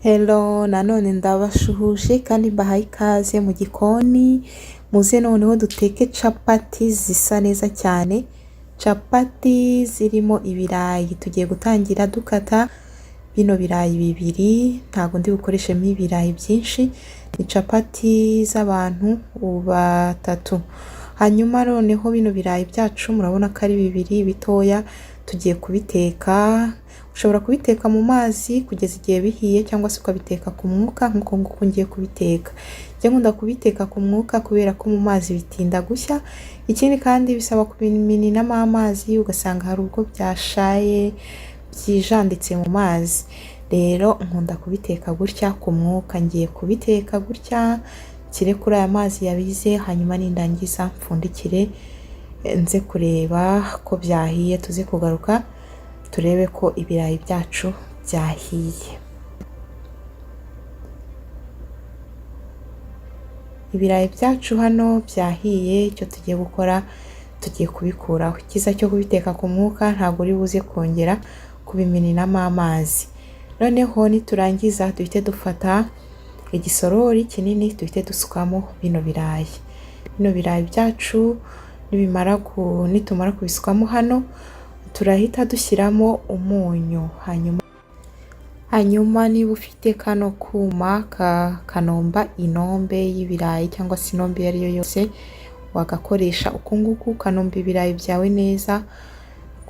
Hello, nanone ndabashuhuje kandi mbahaye ikaze mu gikoni. Muze noneho duteke capati zisa neza cyane. Capati zirimo ibirayi. Tugiye gutangira dukata bino birayi bibiri. Ntabwo ndi bukoreshemo ibirayi byinshi. Ni capati z'abantu batatu. Hanyuma noneho bino birayi byacu murabona ko ari bibiri bitoya. Tugiye kubiteka. Ushobora kubiteka mu mazi kugeza igihe bihiye cyangwa se ukabiteka ku mwuka nkuko nguko ngiye kubiteka. Njye nkunda kubiteka ku mwuka kubera ko mu mazi bitinda gushya. Ikindi kandi bisaba kubiminamo amazi ugasanga hari ubwo byashaye byijanditse mu mazi. Rero nkunda kubiteka gutya ku mwuka. Ngiye kubiteka gutya kire kuri aya mazi yabize, hanyuma nindangiza mpfundikire nze kureba ko byahiye, tuze kugaruka turebe ko ibirayi byacu byahiye. Ibirayi byacu hano byahiye. Icyo tugiye gukora, tugiye kubikuraho. Ikiza cyo kubiteka ku mwuka ntabwo uri buze kongera kubiminamo amazi. Noneho niturangiza duhite dufata igisorori kinini duhite dusukamo bino birayi. Bino birayi byacu nitumara kubisukamo hano, turahita dushyiramo umunyu. Hanyuma niba ufite kano kuma kanomba inombe y'ibirayi cyangwa se inombe iyo ari yo yose, wagakoresha uku nguku ukanomba ibirayi byawe neza,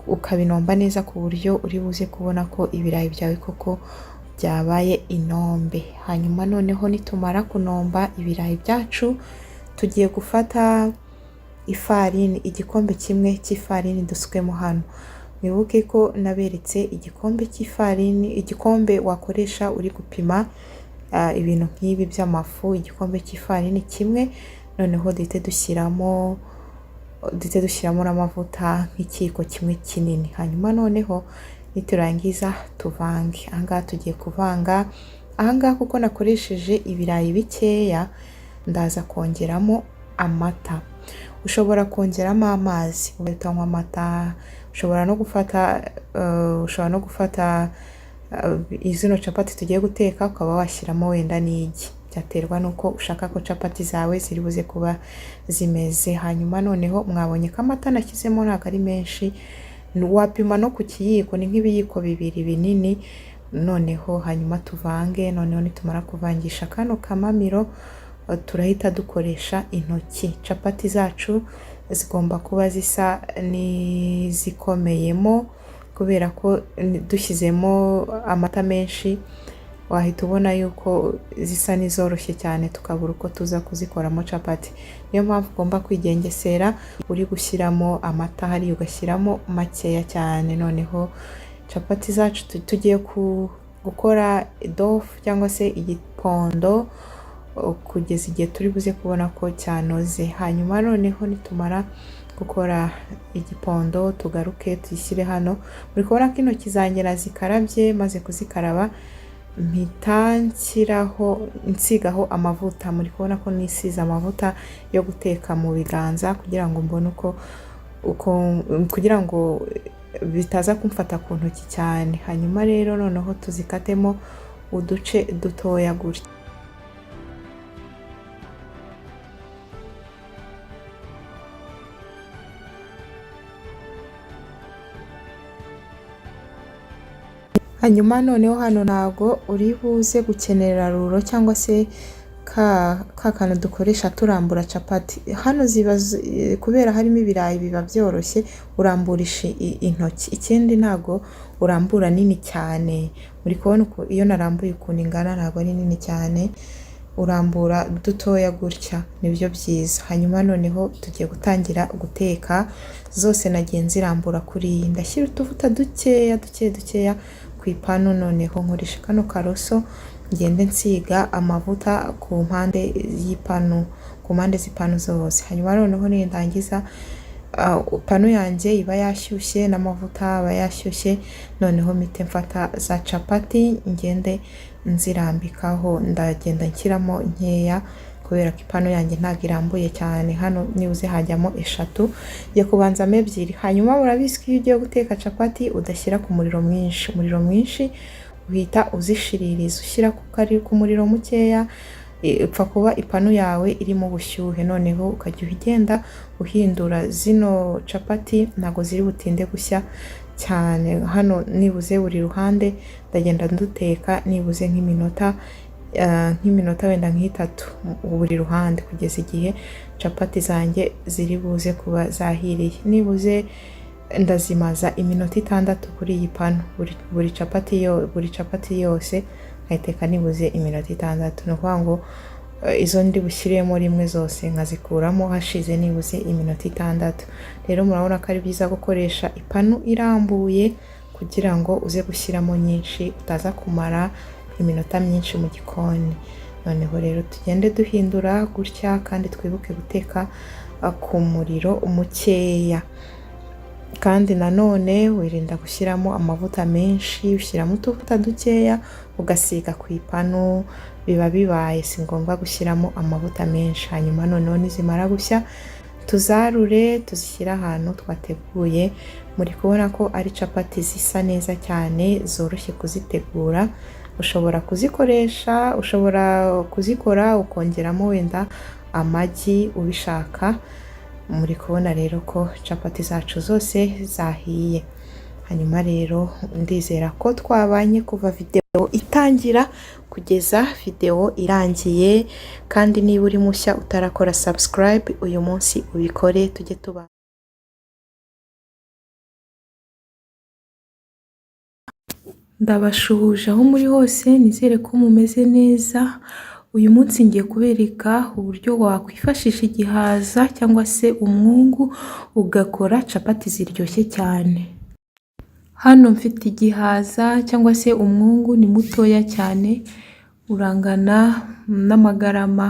ukabinomba neza ku buryo uri buze kubona ko ibirayi byawe koko byabaye inombe. Hanyuma noneho nitumara kunomba ibirayi byacu, tugiye gufata ifarini, igikombe kimwe cy'ifarini dusukemo hano. Mwibuke ko naberetse igikombe cy'ifarini, igikombe wakoresha uri gupima ibintu nk'ibi by'amafu, igikombe cy'ifarini kimwe. Noneho duhite dushyiramo n'amavuta nk'ikiyiko kimwe kinini. Hanyuma noneho niturangiza tuvange. Ahangaha tugiye kuvanga. Ahangaha kuko nakoresheje ibirayi bikeya, ndaza kongeramo amata. Ushobora kongeramo amazi ugatanywa amata. Ushobora no gufata izino capati tugiye guteka ukaba washyiramo wenda n'igi. Byaterwa nuko ushaka ko capati zawe ziri buze kuba zimeze. Hanyuma noneho mwabonye ko amata nashyizemo ntabwo ari menshi. Wapima no ku kiyiko, ni nk'ibiyiko bibiri binini. Noneho hanyuma tuvange. Noneho nitumara kuvangisha kano kamamiro, turahita dukoresha intoki. Capati zacu zigomba kuba zisa n'izikomeyemo kubera ko dushyizemo amata menshi wahita ubona yuko zisa n'izoroshye cyane, tukabura uko tuza kuzikoramo capati. Niyo mpamvu ugomba kwigengesera uri gushyiramo amata hari ugashyiramo makeya cyane. Noneho capati zacu tugiye gukora dofu cyangwa se igipondo kugeza igihe turi buze kubona ko cyanoze. Hanyuma noneho nitumara gukora igipondo tugaruke tuyishyire hano. Muri kubona ko intoki zanjye nazikarabye, maze kuzikaraba mpita nsigaho amavuta. Muri kubona ko nisize amavuta yo guteka mu biganza kugira ngo mbone kugira ngo bitaza kumfata ku ntoki cyane. Hanyuma rero noneho tuzikatemo uduce dutoya gutya. Hanyuma noneho hano ntago uri buze gukenera ruro cyangwa se ka kantu dukoresha turambura capati. Hano kubera harimo ibirayi biba byoroshye uramburisha intoki. Ikindi ntago urambura nini cyane. Muri kubona iyo narambuye ukuntu ingana ntago ari nini cyane, urambura dutoya gutya nibyo byiza. Hanyuma noneho tugiye gutangira guteka. Zose nagiye nzirambura kuri iyi. Ndashyira utuvuta dukeya ku ipanu. Noneho nkoresha kano karoso ngende nsiga amavuta ku mpande z'ipanu zose. Hanyuma noneho nindangiza panu yanjye iba yashyushye n'amavuta aba yashyushye. Noneho mpite mfata za capati ngende nzirambikaho. Ndagenda nshyiramo nkeya kubera ko ipanu yanjye ntabwo irambuye cyane. Hano nibuze hajyamo 3, ngiye kubanzamo 2. Hanyuma murabizi ko iyo ugiye guteka capati udashyira ku muriro mwinshi. Umuriro mwinshi uhita uzishiririza ushyira ku muriro mukeya, upfa kuba ipanu yawe irimo ubushyuhe, noneho ukajya ugenda uhindura zino capati, ntago ziri butinde gushya cyane. Hano nibuze buri ruhande ndagenda nduteka nibuze nk'iminota wenda nk'itatu buri ruhande, kugeza igihe capati zanjye ziri buze kuba zahiriye. Nibuze ndazimaza iminota 6 kuri iyi panu, buri capati yose nkayiteka nibuze iminota 6. Ni ukuvuga ngo izo ndi bushyiremo rimwe zose nkazikuramo hashize nibuze iminota 6. Rero murabona ko ari byiza gukoresha ipanu irambuye kugira ngo uze gushyiramo nyinshi, utaza kumara iminota myinshi mu gikoni. Noneho rero tugende duhindura gutya, kandi twibuke guteka ku muriro mukeya. Kandi nanone wirinda gushyiramo amavuta menshi, ushyiramo utuvuta dukeya ugasiga ku ipanu, biba bibaye si ngombwa gushyiramo amavuta menshi. Hanyuma noneho nizimara gushya tuzarure, tuzishyira ahantu twateguye. Muri kubona ko ari capati zisa neza cyane, zoroshye kuzitegura. Ushobora kuzikora ukongeramo wenda amagi ubishaka. Muri kubona rero ko capati zacu zose zahiye. Hanyuma rero ndizera ko twabanye kuva video itangira kugeza video irangiye, kandi niba uri mushya utarakora subscribe uyu munsi ubikore, tujye tuba ndabashuhuje aho muri hose, nizere ko mumeze neza. Uyu munsi ngiye kubereka uburyo wakwifashisha igihaza cyangwa se umwungu ugakora capati ziryoshye cyane. Hano mfite igihaza cyangwa se umwungu, ni mutoya cyane, urangana n'amagarama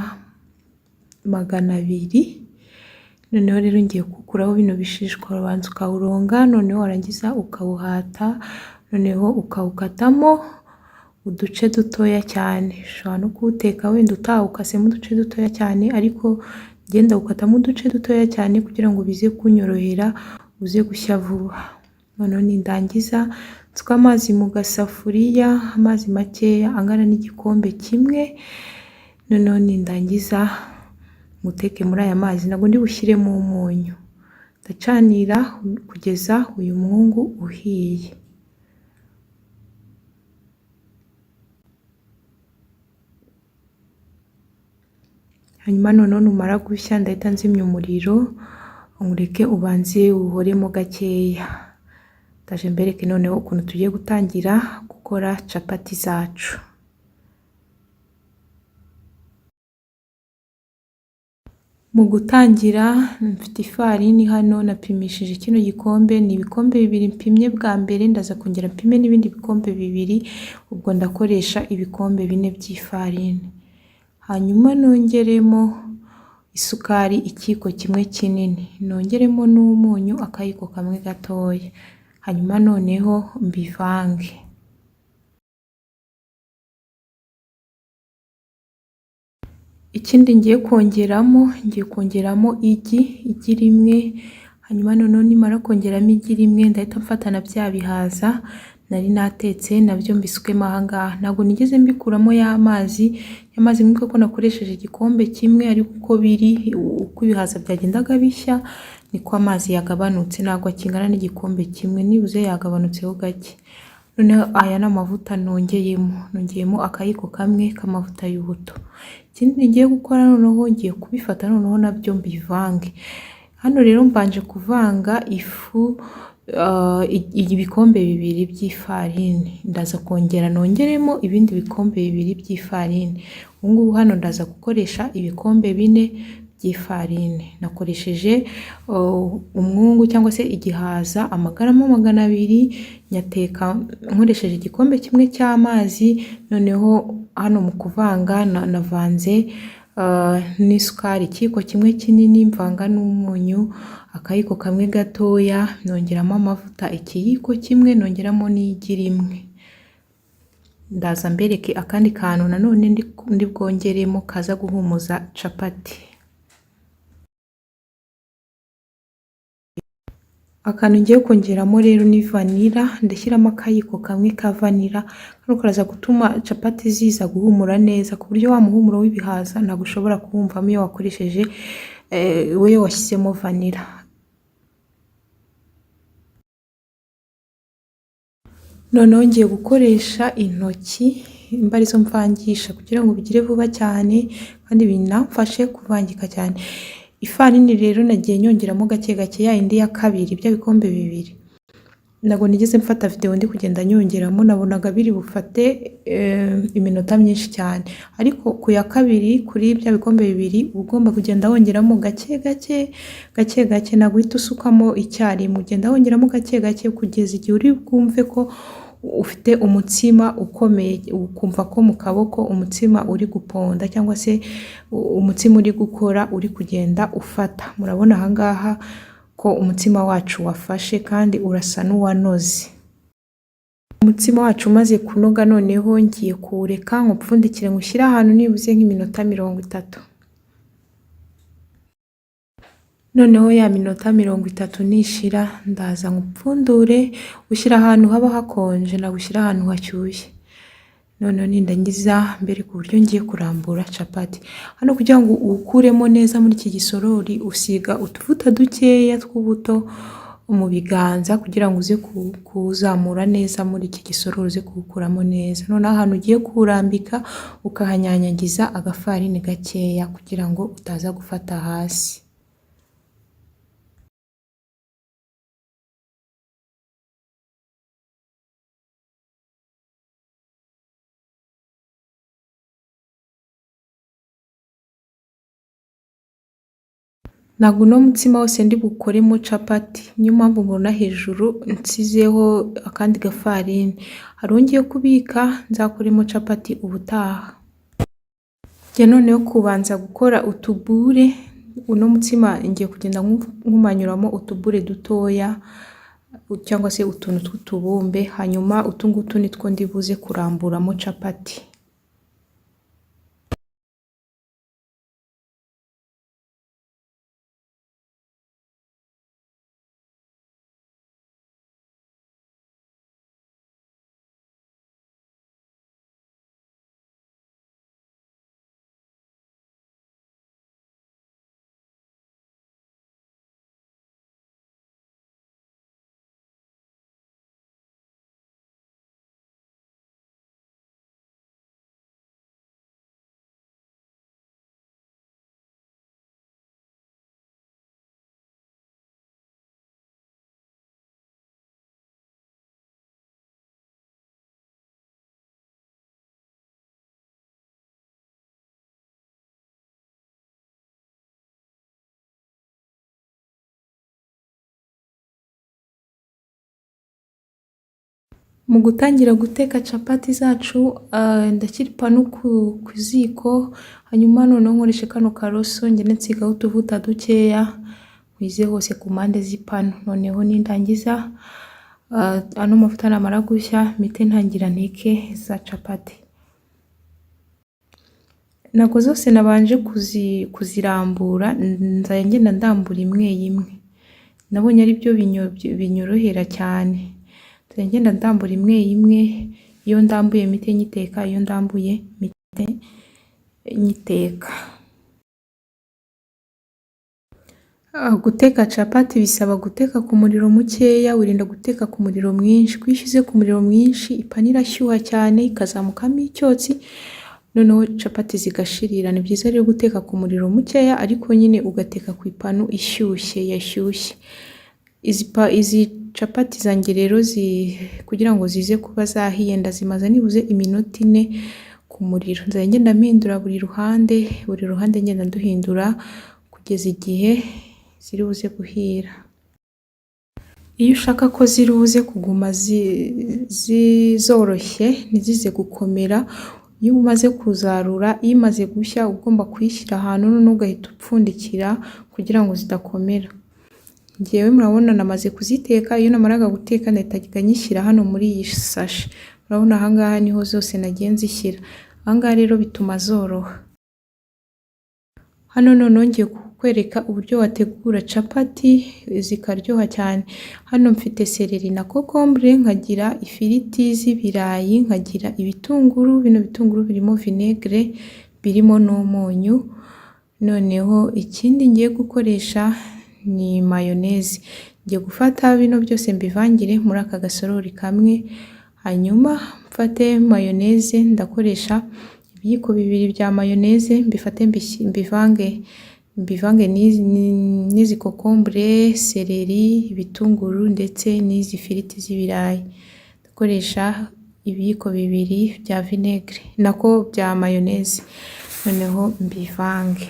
200. Noneho rero ngiye gukuraho bino bishishwa, ubanza ukawuronga, noneho warangiza ukawuhata, noneho ukawukatamo uduce dutoya cyane. Ushobora no kuwuteka wenda utawukasemo uduce dutoya cyane, ariko genda ukatamo uduce dutoya cyane kugira ngo bize kunyorohera uze gushya vuba. Noneho nindangiza nsuka amazi mu gasafuriya, amazi makeya angana n'igikombe kimwe. Noneho nindangiza muteke muri aya mazi, ntabwo ndi bushyiremo umunyu. Ndacanira kugeza uyu mwungu uhiye. Hanyuma noneho numara gushya ndahita nzimya umuriro, ngureke ubanze uhoremo gakeya. Ndaje mbereke noneho ukuntu tugiye gutangira gukora capati zacu. Mu gutangira mfite ifarini hano napimishije kino gikombe, ni ibikombe 2 mpimye bwa mbere, ndaza kongera mpime n'ibindi bikombe 2, ubwo ndakoresha ibikombe 4 by'ifarini. Hanyuma nongeremo isukari ikiko kimwe kinini, nongeremo n'umunyu akayiko kamwe gatoya. Hanyuma noneho mbivange. Ikindi ngiye kongeramo igi rimwe. Hanyuma noneho nimara kongeramo igi rimwe ndahita mfatana bya bihaza nari natetse nabyo mbisukemo aha ngaha. Ntabwo nigeze mbikuramo y'amazi nk'uko ko nakoresheje igikombe kimwe, ariko uko ibihaza byagendaga bishya niko amazi yagabanutse, ntabwo kingana n'igikombe kimwe, nibuze yagabanutseho gake. Noneho aya n'amavuta nongeyemo akayiko kamwe k'amavuta y'ubuto. Ikindi ngiye gukora noneho ngiye kubifata noneho nabyo mbivange. Hano rero mbanje kuvanga ifu ibikombe 2 by'ifarini, ndaza kongera nongeremo ibindi bikombe 2 by'ifarini. Ubungubu hano ndaza gukoresha ibikombe 4 by'ifarini. Nakoresheje umwungu cyangwa se igihaza amagarama 200, nyateka nkoresheje igikombe kimwe cy'amazi. Noneho hano mu kuvanga navanze n'isukari ikiko kimwe kinini, mvanga n'umunyu akayiko kamwe gatoya, nongeramo amavuta ikiyiko kimwe, nongeramo n'igi rimwe. Ndaza mbereke akandi kantu nanone ndi bwongeremo kaza guhumuza capati. Akantu ngiye kongeramo rero ni vanilla, ndashyiramo akayiko kamwe ka vanilla, kano karaza gutuma capati ziza guhumura neza ku buryo wa muhumuro w'ibihaza ntabwo ushobora kuwumvamo iyo wakoresheje we washyizemo vanilla. Noneho ngiye gukoresha intoki imba arizo mvangisha kugira ngo bigire vuba cyane kandi binamfashe kuvangika cyane. Ifarini rero nagiye nyongeramo gake gake ya indi ya kabiri bya bikombe bibiri. Ntabwo nigeze mfata video ndi kugenda nyongeramo, nabonaga biri bufate iminota myinshi cyane, ariko ku ya kabiri kuri bya bikombe bibiri ugomba kugenda wongeramo gake gake, ntabwo uhita usukamo icyarimwe, ugenda wongeramo gake gake kugeza igihe uri bwumve ko ufite umutsima ukomeye, ukumva ko mu kaboko umutsima uri guponda cyangwa se umutsima uri gukora uri kugenda ufata. Murabona ahangaha ko umutsima wacu wafashe kandi urasa n'uwanoze. Umutsima wacu umaze kunoga, noneho ngiye kuwureka nkupfundikire ngushyire ahantu nibuze nk'iminota 30. Noneho ya minota 30 nishira ndaza nkupfundure, ushyira ahantu haba hakonje na gushyira ahantu hashyushye. Noneho nindangiza mbere ku buryo ngiye kurambura capati. Hano kugira ngo ukuremo neza muri iki gisorori usiga utuvuta dukeya tw'ubuto mu biganza kugira ngo uze kuzamura neza muri iki gisorori, uze kuwukuramo neza. Noneho ahantu ugiye kurambika ukahanyanyagiza agafarini gakeya kugira ngo utaza gufata hasi. Ntabwo uno mutsima wose ndi bukoremo capati, niyo mpamvu mbona hejuru nsizeho akandi gafarini. Hari ngiye kubika nzakoremo capati ubutaha. Njye noneho kubanza gukora utubure, uno mutsima ngiye kugenda nkumanyuramo utubure dutoya cyangwa se utuntu tw'utubumbe, hanyuma utungutu nitwo ndibuze kuramburamo capati. Mu gutangira guteka capati zacu ndashyira ipanu ku ziko, hanyuma noneho nkoreshe kano karoso ngende nsigaho utuvuta dukeya nkwize hose ku mpande z'ipanu. Noneho nindangiza ano mavuta namara gushya mpite ntangira nteke za capati. Ntabwo zose nabanje kuzirambura, nzajya ngenda ndambura imwe imwe, nabonye ari byo binyorohera cyane. Ngenda ndambura imwe imwe, iyo ndambuye mite nyiteka, iyo ndambuye mite nyiteka. Guteka capati bisaba guteka ku muriro mukeya, wirinda guteka ku muriro mwinshi. Kwishize ku muriro mwinshi ipanu irashyuha cyane ikazamukamo icyotsi, noneho capati zigashirira. Ni byiza rero guteka ku muriro mukeya, ariko nyine ugateka ku ipanu yashyushye. Izi capati zanjye rero kugira ngo zize kuba zahiye ndazimaza nibuze iminota 4 ku muriro. Nzajya ngenda mpindura buri ruhande ngenda nduhindura kugeza igihe ziri buze guhira. Iyo ushaka ko ziri buze kuguma zoroshye ntizize gukomera, iyo umaze kuzarura, iyo imaze gushya ugomba kuyishyira ahantu none ugahita upfundikira kugira ngo zidakomera. Ngewe murabona namaze kuziteka, iyo namaraga guteka ndahita nyishyira hano muri iyi sashi. Murabona ahangaha niho zose nagiye nzishyira. Ahangaha rero bituma zoroha. Hano noneho ngiye kukwereka uburyo wategura capati zikaryoha cyane. Hano mfite seleri na kokombure, nkagira ifiriti z'ibirayi, nkagira ibitunguru. Bino bitunguru birimo vinegere, birimo n'umunyu. Noneho ikindi ngiye gukoresha ni mayoneze. Ngiye gufata bino byose mbivangire muri aka gasorori kamwe, hanyuma mfate mayoneze. Ndakoresha ibiyiko bibiri bya mayoneze, mbifate mbivange n'izi kokombure, seleri, ibitunguru ndetse n'izi firiti z'ibirayi. Ndakoresha ibiyiko bibiri bya vinegere nako bya mayoneze, noneho mbivange.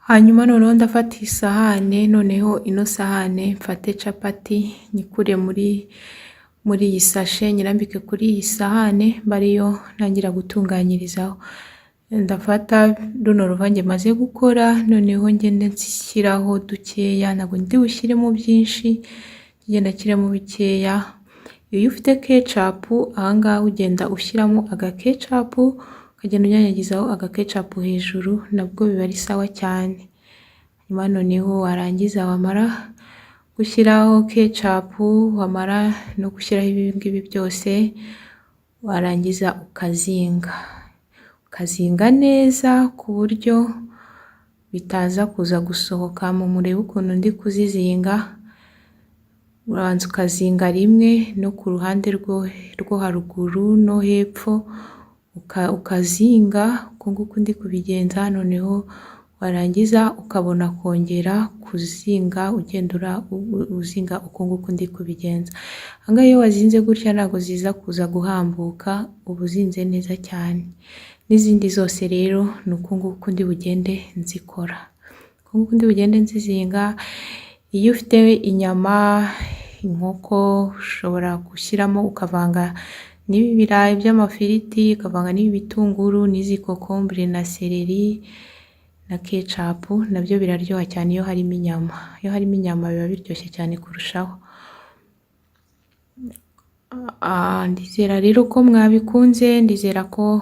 Hanyuma noneho ndafata isahane, noneho ino sahane mfate capati nyikure muri iyi sashe, nyirambike kuri iyi sahane bariyo ntangira gutunganyirizaho. Ndafata runo ruvange maze gukora, noneho ngende nshyiraho dukeya, ntabwo ndi bushyiremo byinshi, ngenda nshyiramo bikeya. Iyo ufite ketchup ahangaha ugenda ushyiramo aga ketchup, ukagenda unyanyagizaho aga ketchup hejuru, nabwo biba ari sawa cyane. Nyuma noneho warangiza wamara gushyiraho ketchup, wamara no gushyiraho ibi ngibi byose, warangiza ukazinga neza ku buryo bitaza kuza gusohoka. Murebe ukuntu ndi kuzizinga. Urabanza ukazinga rimwe no ku ruhande rwo haruguru no hepfo, ukazinga uko nguko ndi kubigenza. Noneho warangiza ukabona kongera kuzinga, ugenda uzinga uko nguko ndi kubigenza. Ahangaha iyo wazinze gutya ntabwo ziza kuza guhambuka, uba uzinze neza cyane. N'izindi zose rero ni uko nguko ndi bugende nzikora, uko nguko ndi bugende nzizinga. Iyo ufite inyama, inkoko, ushobora gushyiramo ukavanga n'ibi birayi by'amafiriti, ukavanga n'ibi bitunguru, n'izi kokombure na seleri na ketchup, nabyo biraryoha cyane iyo harimo inyama. Iyo harimo inyama biba biryoshye cyane kurushaho. Ndizera rero ko mwabikunze, ndizera ko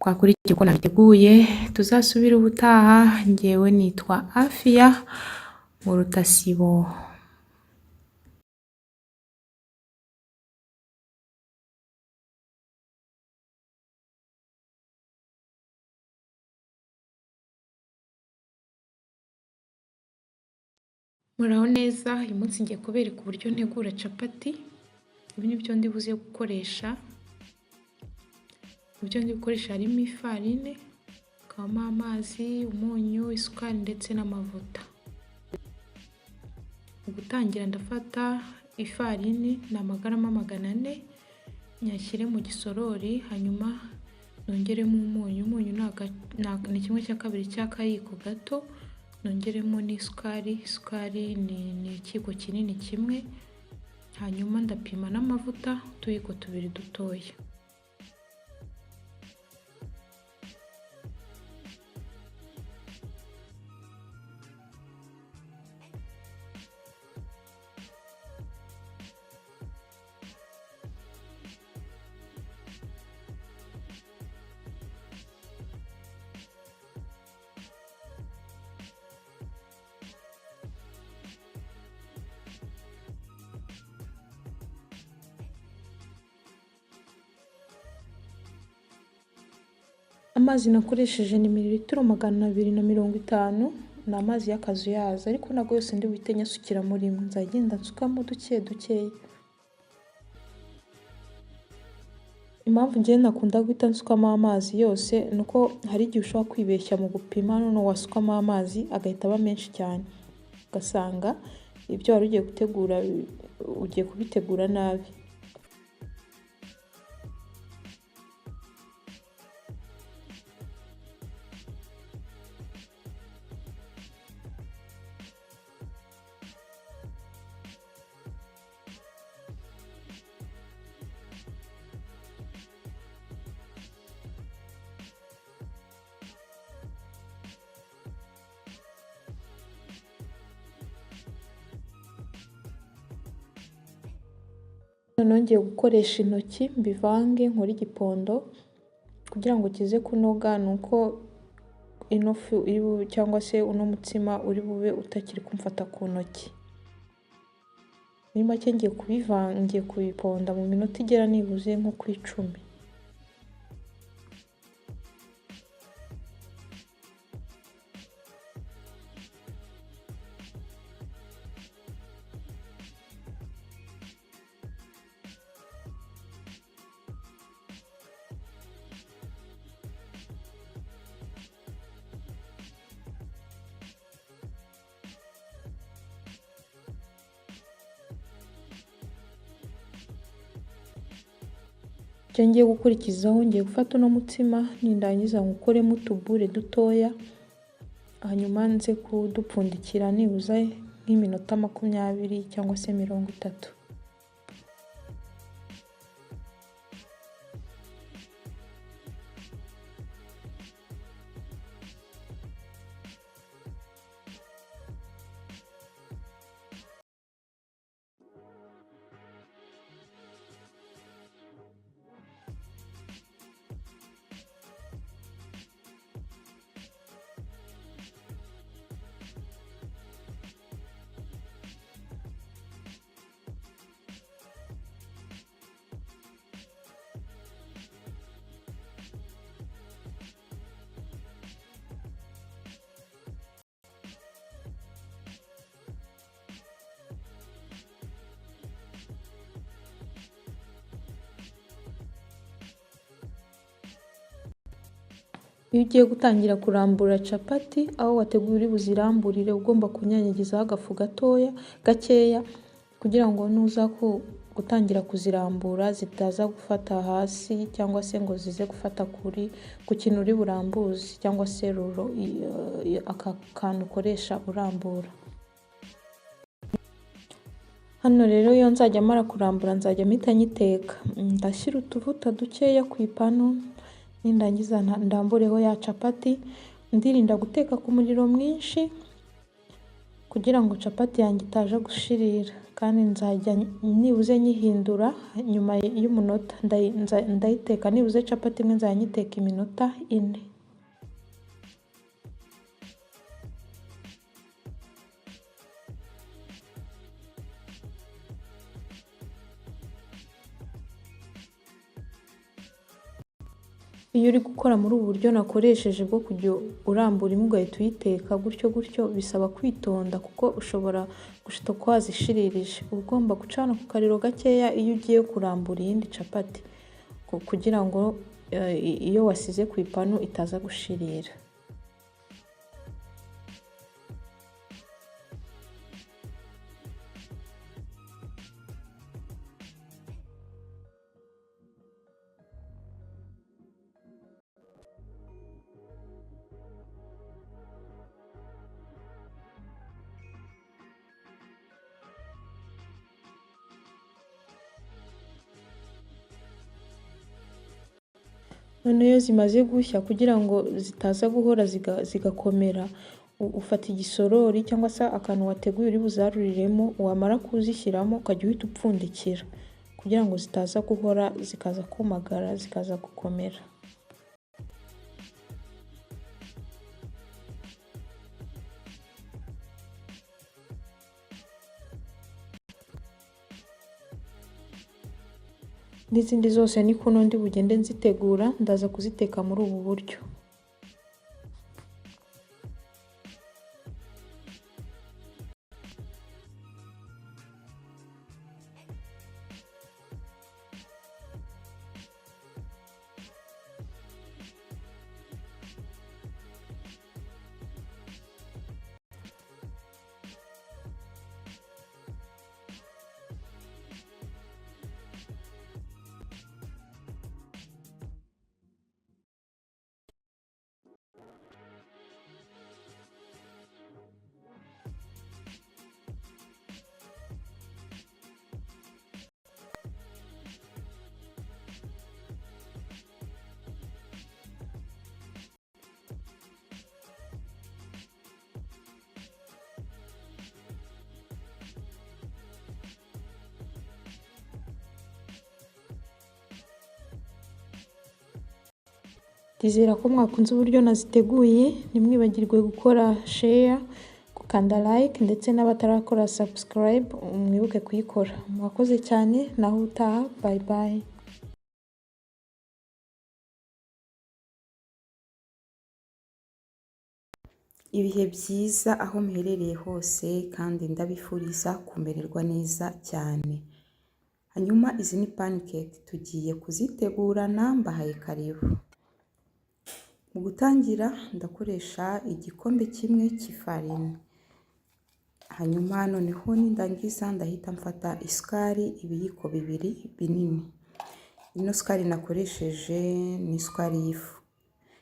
mwakurikiye uko nabiteguye. Tuzasubire ubutaha. Njyewe nitwa Afia mu Rutasibo. Muraho neza. Uyu munsi ngiye kubereka uburyo ntegura capati. Ibi ni byo ndi buze gukoresha. Ibyo ndi gukoresha harimo ifarine, hakabamo amazi, umunyu, isukari ndetse n'amavuta. Mu gutangira ndafata ifarini ni amagarama 400, nyashyire mu gisorori, hanyuma nongeremo umunyu. Umunyu ni 1/2 cy'akayiko gato. Nongeremo n'isukari. Isukari ni ikiyiko kinini kimwe. Hanyuma ndapima n'amavuta utuyiko 2 dutoya. Amazi nakoresheje ni mililitiro 250, ni amazi y'akazuyaza, ariko ntabwo yose ndi buhite nyasukira muri mwe, nzagenda nsukamo dukeya. Impamvu njye nakunda guhita nsukamo amazi yose nuko hari igihe ushobora kwibeshya mu gupima, none wasukamo amazi agahita aba menshi cyane, ugasanga ibyo wari ugiye gutegura ugiye kubitegura nabi. noneho ngiye gukoresha intoki mbivange nkore igipondo kugira ngo kize kunoga, nuko ino fu cyangwa se uno mutsima uri bube utakiri kumfata ku ntoki. Muri make ngiye kubiponda mu minota igera nibuze nko ku 10. Icyo ngiye gukurikizaho, ngiye gufata uno mutsima nindangiza ngukoremo utubure dutoya, hanyuma nze kudupfundikira nibuze nk'iminota 20 cyangwa se 30. Iyo ugiye gutangira kurambura capati, aho wateguye uri buziramburire ugomba kunyanyagizaho agafu gakeya kugira ngo nuza gutangira kuzirambura zitaza gufata hasi cyangwa se ngo zize gufata ku kintu uri burambuze cyangwa se aka kantu ukoresha urambura. Hano rero iyo nzajya mara kurambura nzajya mpita nyiteka. Ndashyira utuvuta dukeya ku ipanu, nindangiza ndambureho ya capati, ndirinda guteka ku muriro mwinshi kugira ngo capati yanjye itaje gushirira, kandi nzajya nibuze nyihindura nyuma y'umunota. Ndayiteka nibuze capati imwe nzajya nyiteka iminota 4. Iyo uri gukora muri ubu buryo nakoresheje bwo kujya urambura imwe ugahita uyiteka gutyo bisaba kwitonda, kuko ushobora gushita ko wazishiririje. Uba ugomba gucana ku kariro gakeya iyo ugiye kurambura iyindi capati kugira ngo iyo wasize ku ipanu itaza gushirira. None iyo zimaze gushya, kugira ngo zitaza guhora zigakomera, ufata igisorori cyangwa se akantu wateguye uri buzaruriremo, wamara kuzishyiramo ukajya uhita upfundikira kugira ngo zitaza guhora zikaza kumagara zikaza gukomera. N'izindi zose ni kuno ndi bugende nzitegura, ndaza kuziteka muri ubu buryo. Ndizera ko mwakunze uburyo naziteguye, ntimwibagirwe gukora share, gukanda like ndetse n'abatarakora subscribe mwibuke kuyikora. Mwakoze cyane, naho utaha, bye bye. Ibihe byiza aho muherereye hose kandi ndabifuriza kumererwa neza cyane. Hanyuma izi ni pancake tugiye kuzitegurana, mbahaye karibu. Mu gutangira ndakoresha igikombe kimwe cy'ifarini. Hanyuma noneho nindangiza ndahita mfata isukari ibiyiko bibiri binini. Ino sukari nakoresheje ni isukari y'ifu.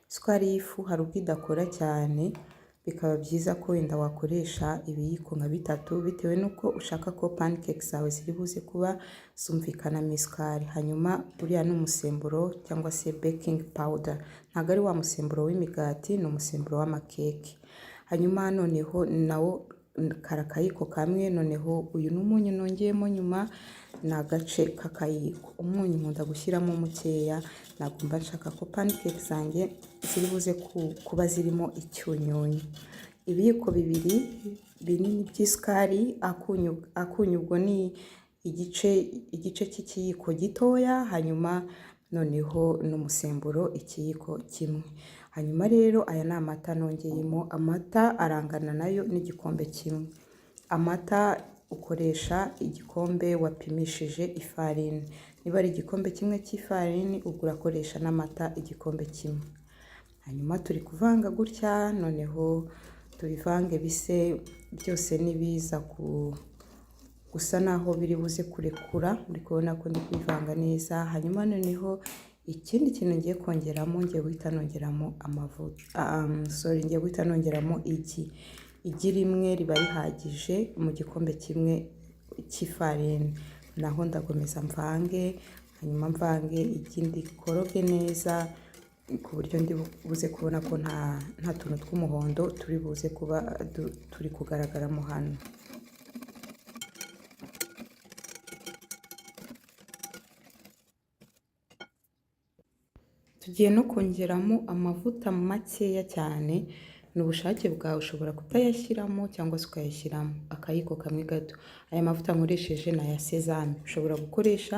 Isukari y'ifu hari ubwo idakora cyane, bikaba byiza ko wenda wakoresha ibiyiko nka bitatu bitewe nuko ushaka ko pancakes zawe ziri buze kuba zumvikanamo isukari. Hanyuma uriya ni umusemburo cyangwa se baking powder, ntabwo ari wa musemburo w'imigati, ni umusemburo w'amakeke. Hanyuma noneho nawo karakayiko kamwe, noneho uyu n'umunyu nongeyemo nyuma ni agace k'akayiko. Umunyu nkunda gushyiramo mukeya, ntabwo mba nshaka ko pancakes zanjye ziri buze kuba zirimo icyunyunyu. Ibiyiko bibiri binini by'isukari, akunyu ubwo ni igice cy'ikiyiko gitoya, hanyuma noneho n'umusemburo ikiyiko kimwe. Hanyuma rero aya ni amata nongeyemo, amata arangana nayo n'igikombe kimwe. Amata ukoresha igikombe wapimishije ifarini. Niba ari igikombe kimwe cy'ifarini, ubwo urakoresha n'amata igikombe kimwe. Hanyuma turi kuvanga gutya, noneho tubivange bise byose nibiza gusa naho biri buze kurekura. Muri kubona ko ndi kubivanga neza. Hanyuma noneho ikindi kintu ngiye kongeramo, ngiye guhita nongeramo ngiye guhita nongeramo igi. Igi rimwe riba rihagije mu gikombe kimwe cy'ifarini. Naho ndakomeza mvange, hanyuma mvange igi ndikoroge neza ku buryo ndi buze kubona ko nta tuntu tw'umuhondo turi buze kuba turi kugaragaramo hano. Tugiye no kongeramo amavuta makeya cyane, ni ubushake bwawe, ushobora kutayashyiramo cyangwa se ukayashyiramo akayiko kamwe gato. Aya mavuta nkoresheje ni aya sezame. Ushobora gukoresha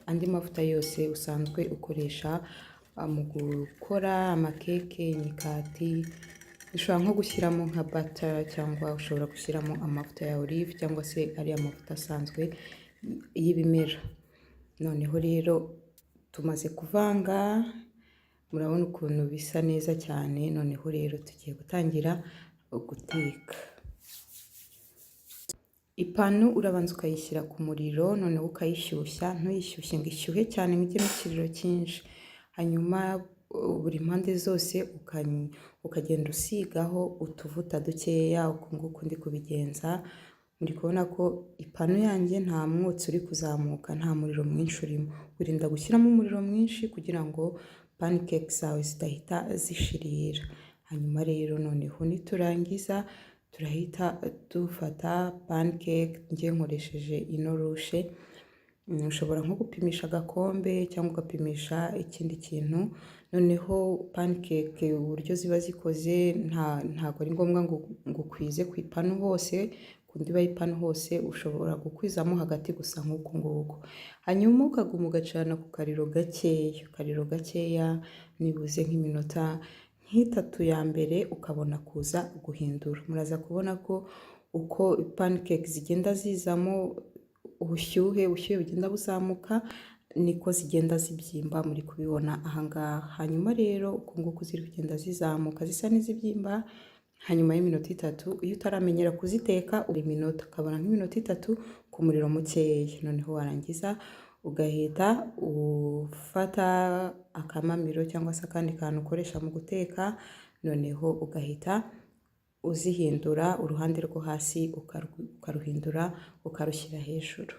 andi mavuta yose usanzwe ukoresha mu gukora amakeke, imikati. Ushobora nko gushyiramo nka butter cyangwa ushobora gushyiramo amavuta ya olive cyangwa se ariya mavuta asanzwe y'ibimera. Noneho rero tumaze kuvanga, murabona ukuntu bisa neza cyane. Noneho rero tugiye gutangira guteka. Ipanu urabanza ukayishyira ku muriro, noneho ukayishyushya, ntuyishyushye ngo ishyuhe cyane ngo ijye mu kiriro cyinshi. Hanyuma buri mpande zose ukagenda usigaho utuvuta dukeya, uko nguko ndi kubigenza. Muri kubona ko ipanu yanjye nta mwotsi uri kuzamuka, nta muriro mwinshi urimo. Wirinda gushyiramo umuriro mwinshi kugira ngo pancakes zawe zidahita zishirira. Hanyuma rero noneho niturangiza turahita dufata pancake. Ngiye nkoresheje ino rushe. Ushobora nko gupimisha agakombe cyangwa ugapimisha ikindi kintu. Noneho pancake uburyo ziba zikoze ntabwo ari ngombwa ngo ukwize ku ipanu hose, ku ndiba y'ipanu hose ushobora gukwizamo hagati gusa nk'uko nguko. Hanyuma ukaguma ugacana ku kariro gakeya, nibuze nk'iminota nk'itatu ya mbere, ukabona kuza guhindura. Muraza kubona ko uko pancake zigenda zizamo ubushyuhe bugenda buzamuka, niko zigenda zibyimba. Muri kubibona ahangaha. Hanyuma rero uko nguko ziri kugenda zizamuka zisa n'izibyimba, hanyuma y'iminota itatu, iyo utaramenyera kuziteka iminota, ukabona nk'iminota itatu ku muriro mukeya. Noneho warangiza ugahita ufata akamamiro cyangwa se akandi kantu ukoresha mu guteka, noneho ugahita uzihindura uruhande rwo hasi, ukaruhindura ukarushyira hejuru.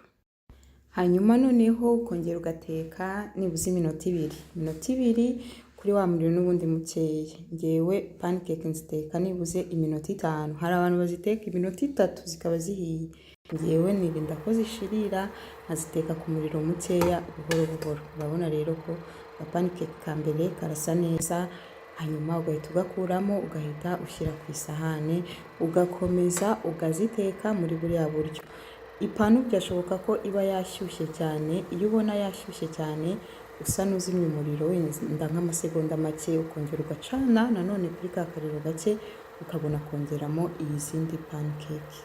Hanyuma noneho ukongera ugateka nibuze iminota ibiri kuri wa muriro n'ubundi mukeya. Ngewe pancake nziteka nibuze iminota 5. Hari abantu baziteka iminota 3 zikaba zihiye. Ngewe nirinda ko zishirira, nkaziteka ku muriro mukeya buhoro buhoro. Urabona rero ko pancake ka mbere karasa neza, hanyuma ugahita ugakuramo ugahita ushyira ku isahani ugakomeza ukaziteka muri buriya buryo. Ipanu byashoboka ko iba yashyushye cyane, iyo ubona yashyushye cyane usa n'uzimya umuriro wenda nk'amasegonda make, ukongera ugacana nanone kuri ka kariro gake, ukabona kongeramo izindi pancake.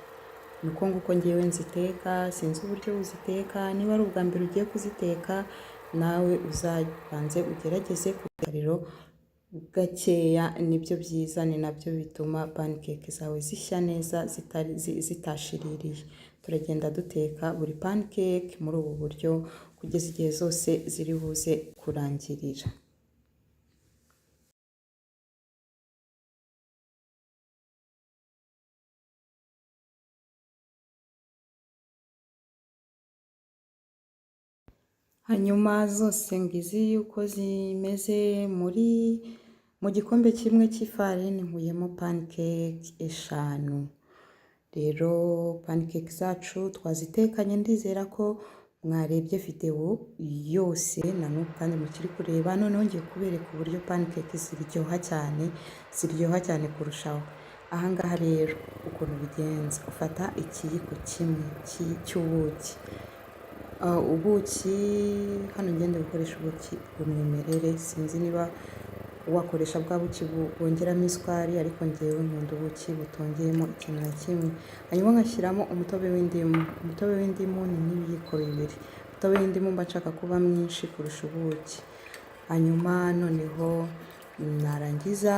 Nuko nguko ngewe nziteka, sinzi uburyo uziteka, niba ari ubwa mbere ugiye kuziteka nawe uzabanze ugerageze ku kariro gakeya, nibyo byiza, ni nabyo bituma pancake zawe zishya neza zitashiririye. Turagenda duteka buri pancake muri ubu buryo kugeza igihe zose ziri buze kurangirira. Hanyuma zose ngizi yuko zimeze mu gikombe kimwe cy'ifarini nkuyemo pancake 5. Rero pancake zacu twazitekanye, ndizera ko mwarebye video yose nanubu kandi mukiri kureba. Noneho ngiye kubereka uburyo pancake ziryoha cyane kurushaho. Ahangaha rero ukuntu bigenza, ufata ikiyiko kimwe cy'ubuki. Ubuki hano ngende gukoresha ubuki bw'umwimerere, sinzi niba wakoresha bwa buki bongeramo isukari, ariko ngewe nkunda ubuki butongeyemo ikintu na kimwe. Hanyuma ngashyiramo umutobe w'indimu. Umutobe w'indimu ni n'ibiyiko 2. Umutobe w'indimu mba nshaka kuba mwinshi kurusha ubuki. Hanyuma noneho narangiza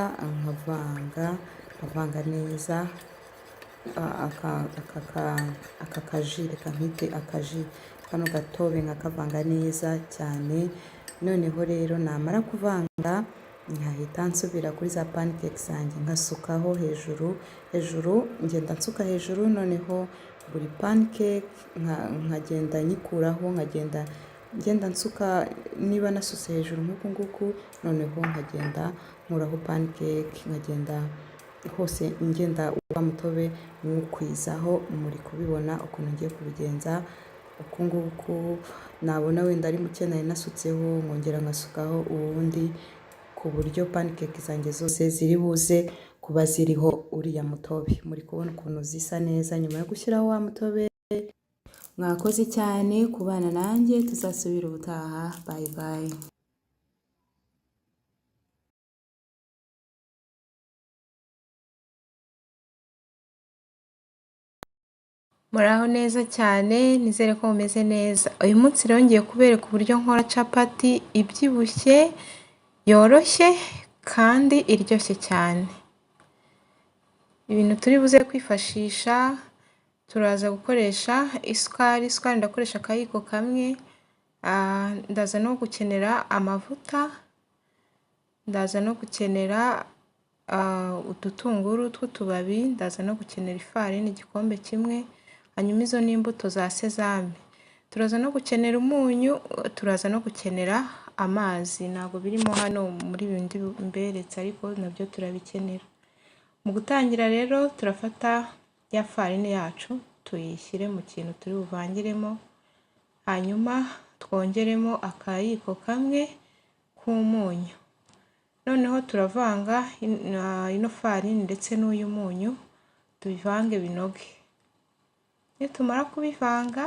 nkavanga neza aka kaji, reka nkite akaji, kano gatobe nkakavanga neza cyane. Noneho rero namara kuvanga nkahita nsubira kuri za pancake zanjye nkasukaho hejuru ngenda nsuka hejuru. Noneho buri pancake nkagenda nyikuraho, ngenda nsuka, niba nasutse hejuru nk'uku nguku, noneho nkagenda nkuraho pancake, nkagenda hose ngenda wa mutobe mwukwizaho. Muri kubibona ukuntu ngiye kubigenza. Uku nguku nabona wenda ari muke nari nasutseho, nkongera nkasukaho ubundi, ku buryo pancake zanjye zose ziri buze kuba ziriho uriya mutobe. Muri kubona ukuntu zisa neza nyuma yo gushyiraho wa mutobe. Mwakoze cyane kubana nanjye, tuzasubira ubutaha. Bye bye. Muraho neza cyane, nizere ko mumeze neza. Uyu munsi rero ngiye kubereka uburyo nkora capati ibyibushye, yoroshye kandi iryoshye cyane. Ibintu turi buze kwifashisha, turaza gukoresha isukari ndakoresha akayiko kamwe. Ndaza no gukenera amavuta, ndaza no gukenera udutunguru tw'utubabi, ndaza no gukenera ifarini igikombe kimwe. Hanyuma izo ni imbuto za sezame. Turaza no gukenera umunyu, turaza no gukenera amazi. Ntabwo birimo hano muri bindi mberetse, ariko nabyo turabikenera. Mu gutangira rero turafata ya farini yacu tuyishyire mu kintu turi buvangiremo, hanyuma twongeremo akayiko kamwe k'umunyu. Noneho turavanga ino farini ndetse n'uyu munyu, tubivange binoge. Nitumara kubivanga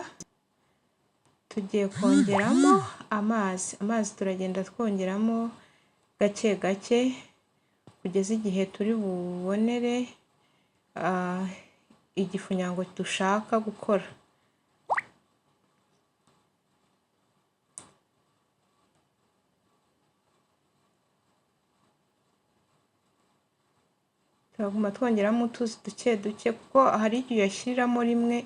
tugiye kongeramo amazi turagenda twongeramo gake gake kugeza igihe turi bubonere igifunyango dushaka gukora. Turaguma twongeramo utuzi duke duke, kuko hari igihe uyashyiriramo rimwe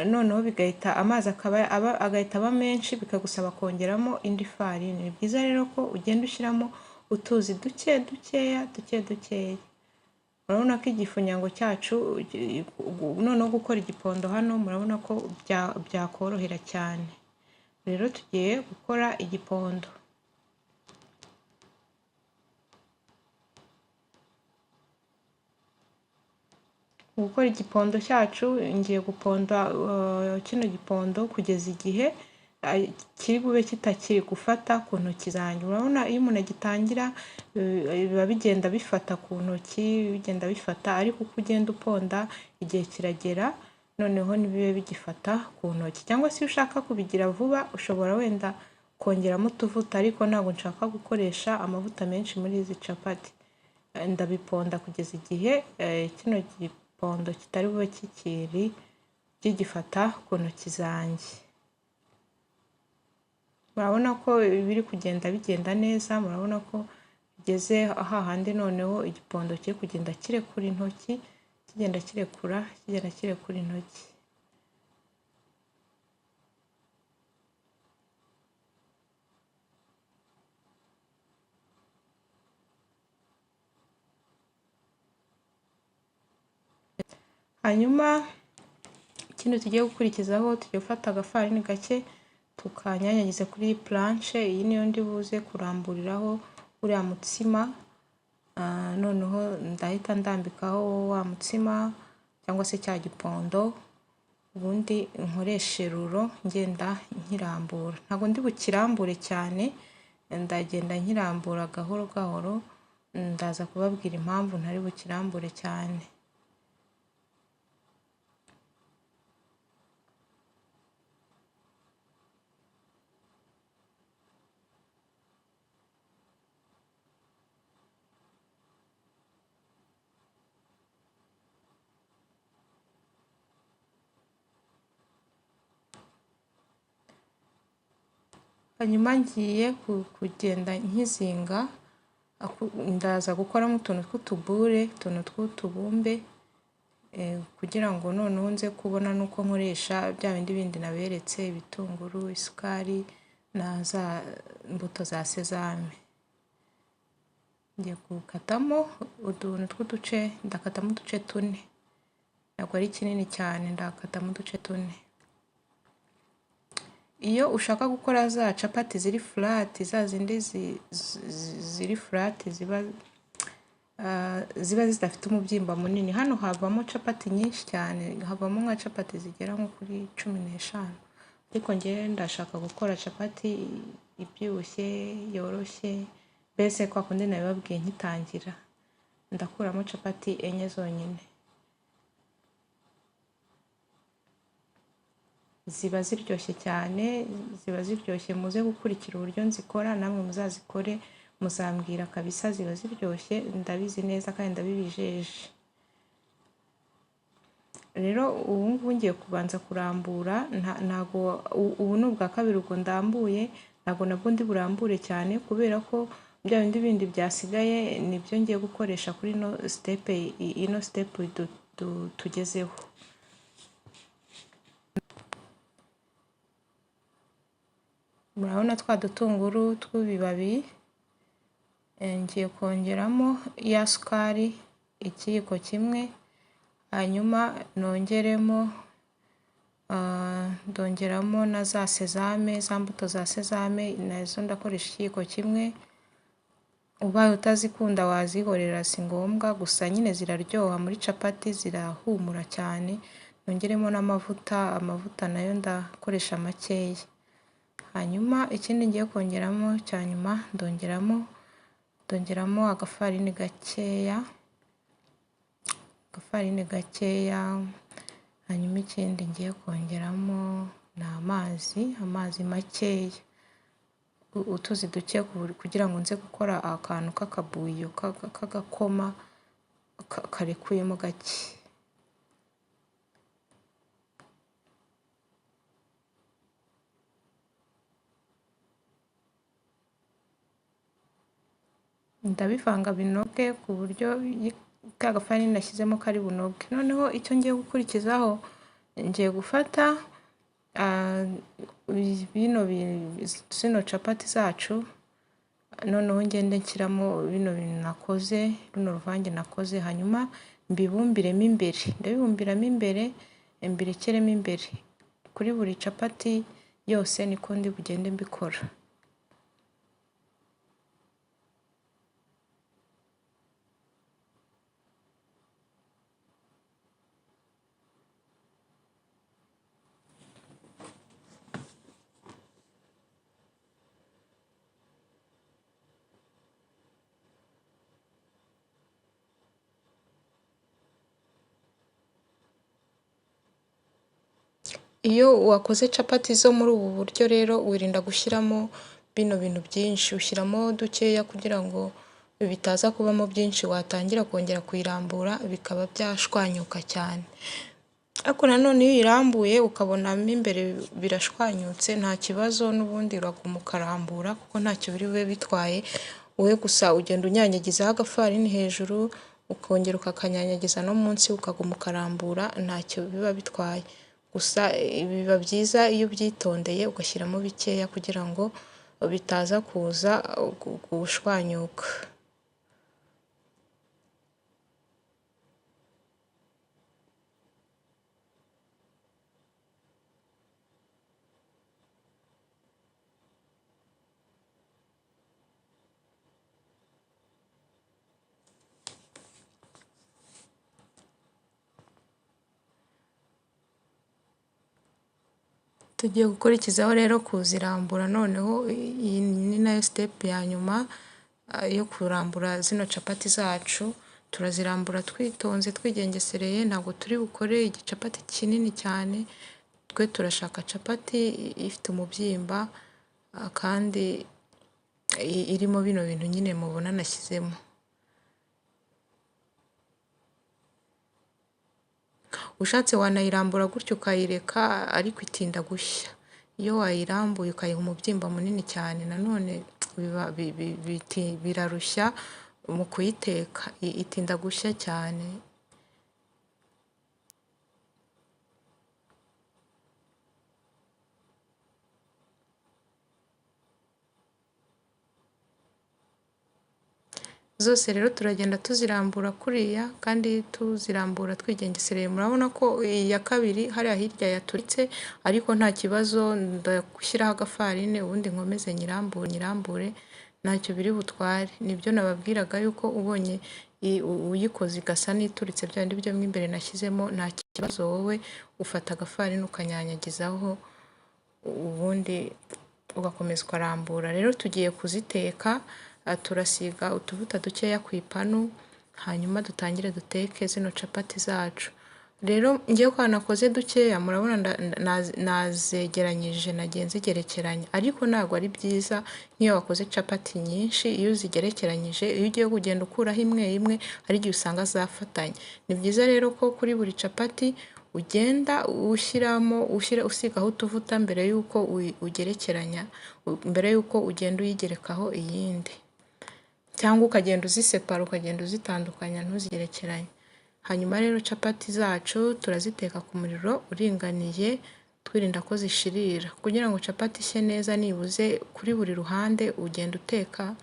noneho bigahita amazi agahita aba menshi, bikagusaba kongeramo indi farini. Ni byiza rero ko ugenda ushyiramo utuzi duke dukeya. Urabona ko igifunyango cyacu noneho gukora igipondo hano murabona ko byakorohera cyane. Rero tugiye gukora igipondo. Gukora igipondo cyacu ngiye guponda kino gipondo kugeza igihe kiri bube kitakiri gufata ku ntoki zanjye. Urabona iyo umuntu agitangira biba bigenda bifata ku ntoki, bigenda bifata, ariko uko ugenda uponda igihe kiragera noneho ntibibe bigifata ku ntoki. Cyangwa se iyo ushaka kubigira vuba ushobora wenda kongeramo utuvuta, ariko ntabwo nshaka gukoresha amavuta menshi muri izi capati. Ndabiponda kugeza igihe kino gipondo kitari bube kigifata ku ntoki zanjye. Murabona ko biri kugenda bigenda neza, murabona ko bigeze hahandi noneho igipondo kiri kugenda kirekura intoki, kigenda kirekura intoki. Hanyuma ikindi tugiye gukurikizaho, tugiye gufata agafarini gake tukanyanyagiza kuri iyi planche. Iyi niyo ndi buze kuramburiraho uriya mutsima. Noneho ndahita ndambikaho wa mutsima cyangwa se cya gipondo, ubundi nkoreshe ruro ngenda nkirambura. Ntabwo ndi bukirambure cyane, ndagenda nkirambura gahoro gahoro. Ndaza kubabwira impamvu ntari bukirambure cyane. Hanyuma ngiye kugenda nkizinga, ndaza gukoramo utuntu tw'utubure, utuntu tw'utubumbe, kugira ngo noneho nze kubona nuko nkoresha bya bindi bindi naberetse, ibitunguru, isukari na za mbuto za sezame. Ngiye gukatamo utuntu tw'uduce, ndakatamo uduce 4, ntabwo ari kinini cyane, ndakatamo uduce 4. Iyo ushaka gukora za capati ziri flat, za zindi ziri flat ziba zidafite umubyimba munini, hano havamo capati nyinshi cyane, havamo nka capati zigera nko kuri 15. Ariko njyewe ndashaka gukora capati ibyibushye, yoroshye, mbese kwa kundi nabibabwiye nkitangira. Ndakuramo capati 4 zonyine. Ziba ziryoshye cyane, ziba ziryoshye. Muze gukurikira uburyo nzikora, namwe muzazikore muzambwira kabisa, ziba ziryoshye, ndabizi neza kandi ndabibijeje. Rero ubu ngubu ngiye kubanza kurambura, ntago ubu ni ubwa kabiri ubwo ndambuye, ntago nabwo ndi burambure cyane, kubera ko bya bindi bindi byasigaye nibyo ngiye gukoresha kuri ino step tugezeho. Murabona twa dutunguru tw'ibibabi, ngiye kongeramo ya sukari ikiyiko kimwe, hanyuma ndongeramo na za sezame, za mbuto za sezame, nazo ndakoresha ikiyiko kimwe. Ubaye utazikunda wazihorera, si ngombwa, gusa nyine ziraryoha muri capati, zirahumura cyane. Nongeremo n'amavuta nayo ndakoresha makeya. Hanyuma ikindi ngiye kongeramo cya nyuma, ndongeramo agafarini gakeya. Hanyuma ikindi ngiye kongeramo ni amazi makeya, utuzi duke, kugira ngo nze gukora akantu k'akabuyo k'agakoma karekuyemo gake. Ndabivanga binoge ku buryo ka gafarini nashyizemo kari bunoge. Noneho icyo ngiye gukurikizaho, ngiye gufata zino capati zacu, noneho ngende nshyiramo bino bintu nakoze, runo ruvange nakoze, hanyuma mbibumbiremo imbere. Ndabibumbiramo imbere, mbirekeremo imbere. Kuri buri capati yose niko ndi bugende mbikora. Iyo wakoze capati zo muri ubu buryo rero wirinda gushyiramo bino bintu byinshi, ushyiramo dukeya kugira ngo bitaza kubamo byinshi watangira kongera kuyirambura bikaba byashwanyuka cyane. Ariko nanone iyo uyirambuye ukabona mo imbere birashwanyutse nta kibazo, n'ubundi uraguma ukarambura kuko ntacyo biri bube bitwaye, wowe gusa ugenda unyanyagizaho agafarini hejuru ukongera ukakanyanyagiza no munsi ukaguma ukarambura, ntacyo biba bitwaye. Gusa biba byiza iyo ubyitondeye ugashyiramo bikeya kugira ngo bitaza kuza gushwanyuka. Tugiye gukurikizaho rero kuzirambura, noneho iyi ni nayo step ya nyuma yo kurambura zino capati zacu. Turazirambura twitonze twigengesereye, ntabwo turi bukore igicapati kinini cyane, twe turashaka capati ifite umubyimba kandi irimo bino bintu nyine mubona nashyizemo. Ushatse wanayirambura gutyo ukayireka ariko itinda gushya. Iyo wayirambuye ukayiha umubyimba munini cyane nanone birarushya mu kuyiteka, itinda gushya cyane. Zose rero turagenda tuzirambura kuriya kandi tuzirambura twigengesereye. Murabona ko iya kabiri hariya hirya yaturitse, ariko nta kibazo, ndashyiraho agafarine ubundi nkomeze nyirambure ntacyo biri butware. Nibyo nababwiraga yuko ubonye uyikoze igasa n'ituritse bya bindi byo mo imbere nashyizemo, nta kibazo, wowe ufata agafarine ukanyanyagizaho ubundi ugakomeza ukarambura. Rero tugiye kuziteka, turasiga utuvuta dukeya ku ipanu hanyuma dutangire duteke zino capati zacu. Rero ngiye ko nakoze dukeya, murabona nazegeranyije, nagiye nzigerekeranya, ariko ntabwo ari byiza nk'iyo wakoze capati nyinshi. Iyo uzigerekeranyije, iyo ugiye kugenda ukuraho imwe imwe hari igihe usanga zafatanye. Ni byiza rero ko kuri buri capati ugenda usigaho utuvuta mbere y'uko ugerekeranya, mbere y'uko ugenda uyigerekaho iyindi, cyangwa ukagenda uzisepara, ukagenda uzitandukanya ntuzigerekeranye. Hanyuma rero capati zacu turaziteka ku muriro uringaniye, twirinda ko zishirira. Kugira ngo capati ishye neza, nibuze kuri buri ruhande ugenda uteka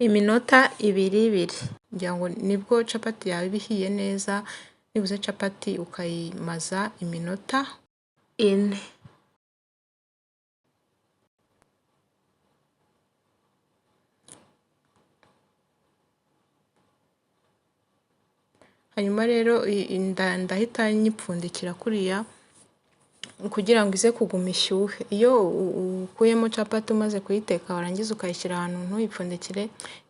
iminota 2 kugira ngo nibwo capati yawe iba ihiye neza. Nibuze capati ukayimaza iminota 4. Hanyuma rero ndahita nyipfundikira kuriya kugira ngo ize kuguma ishyuhe. Iyo ukuyemo capati umaze kuyiteka warangiza ukayishyira ahantu ntuyipfundikire,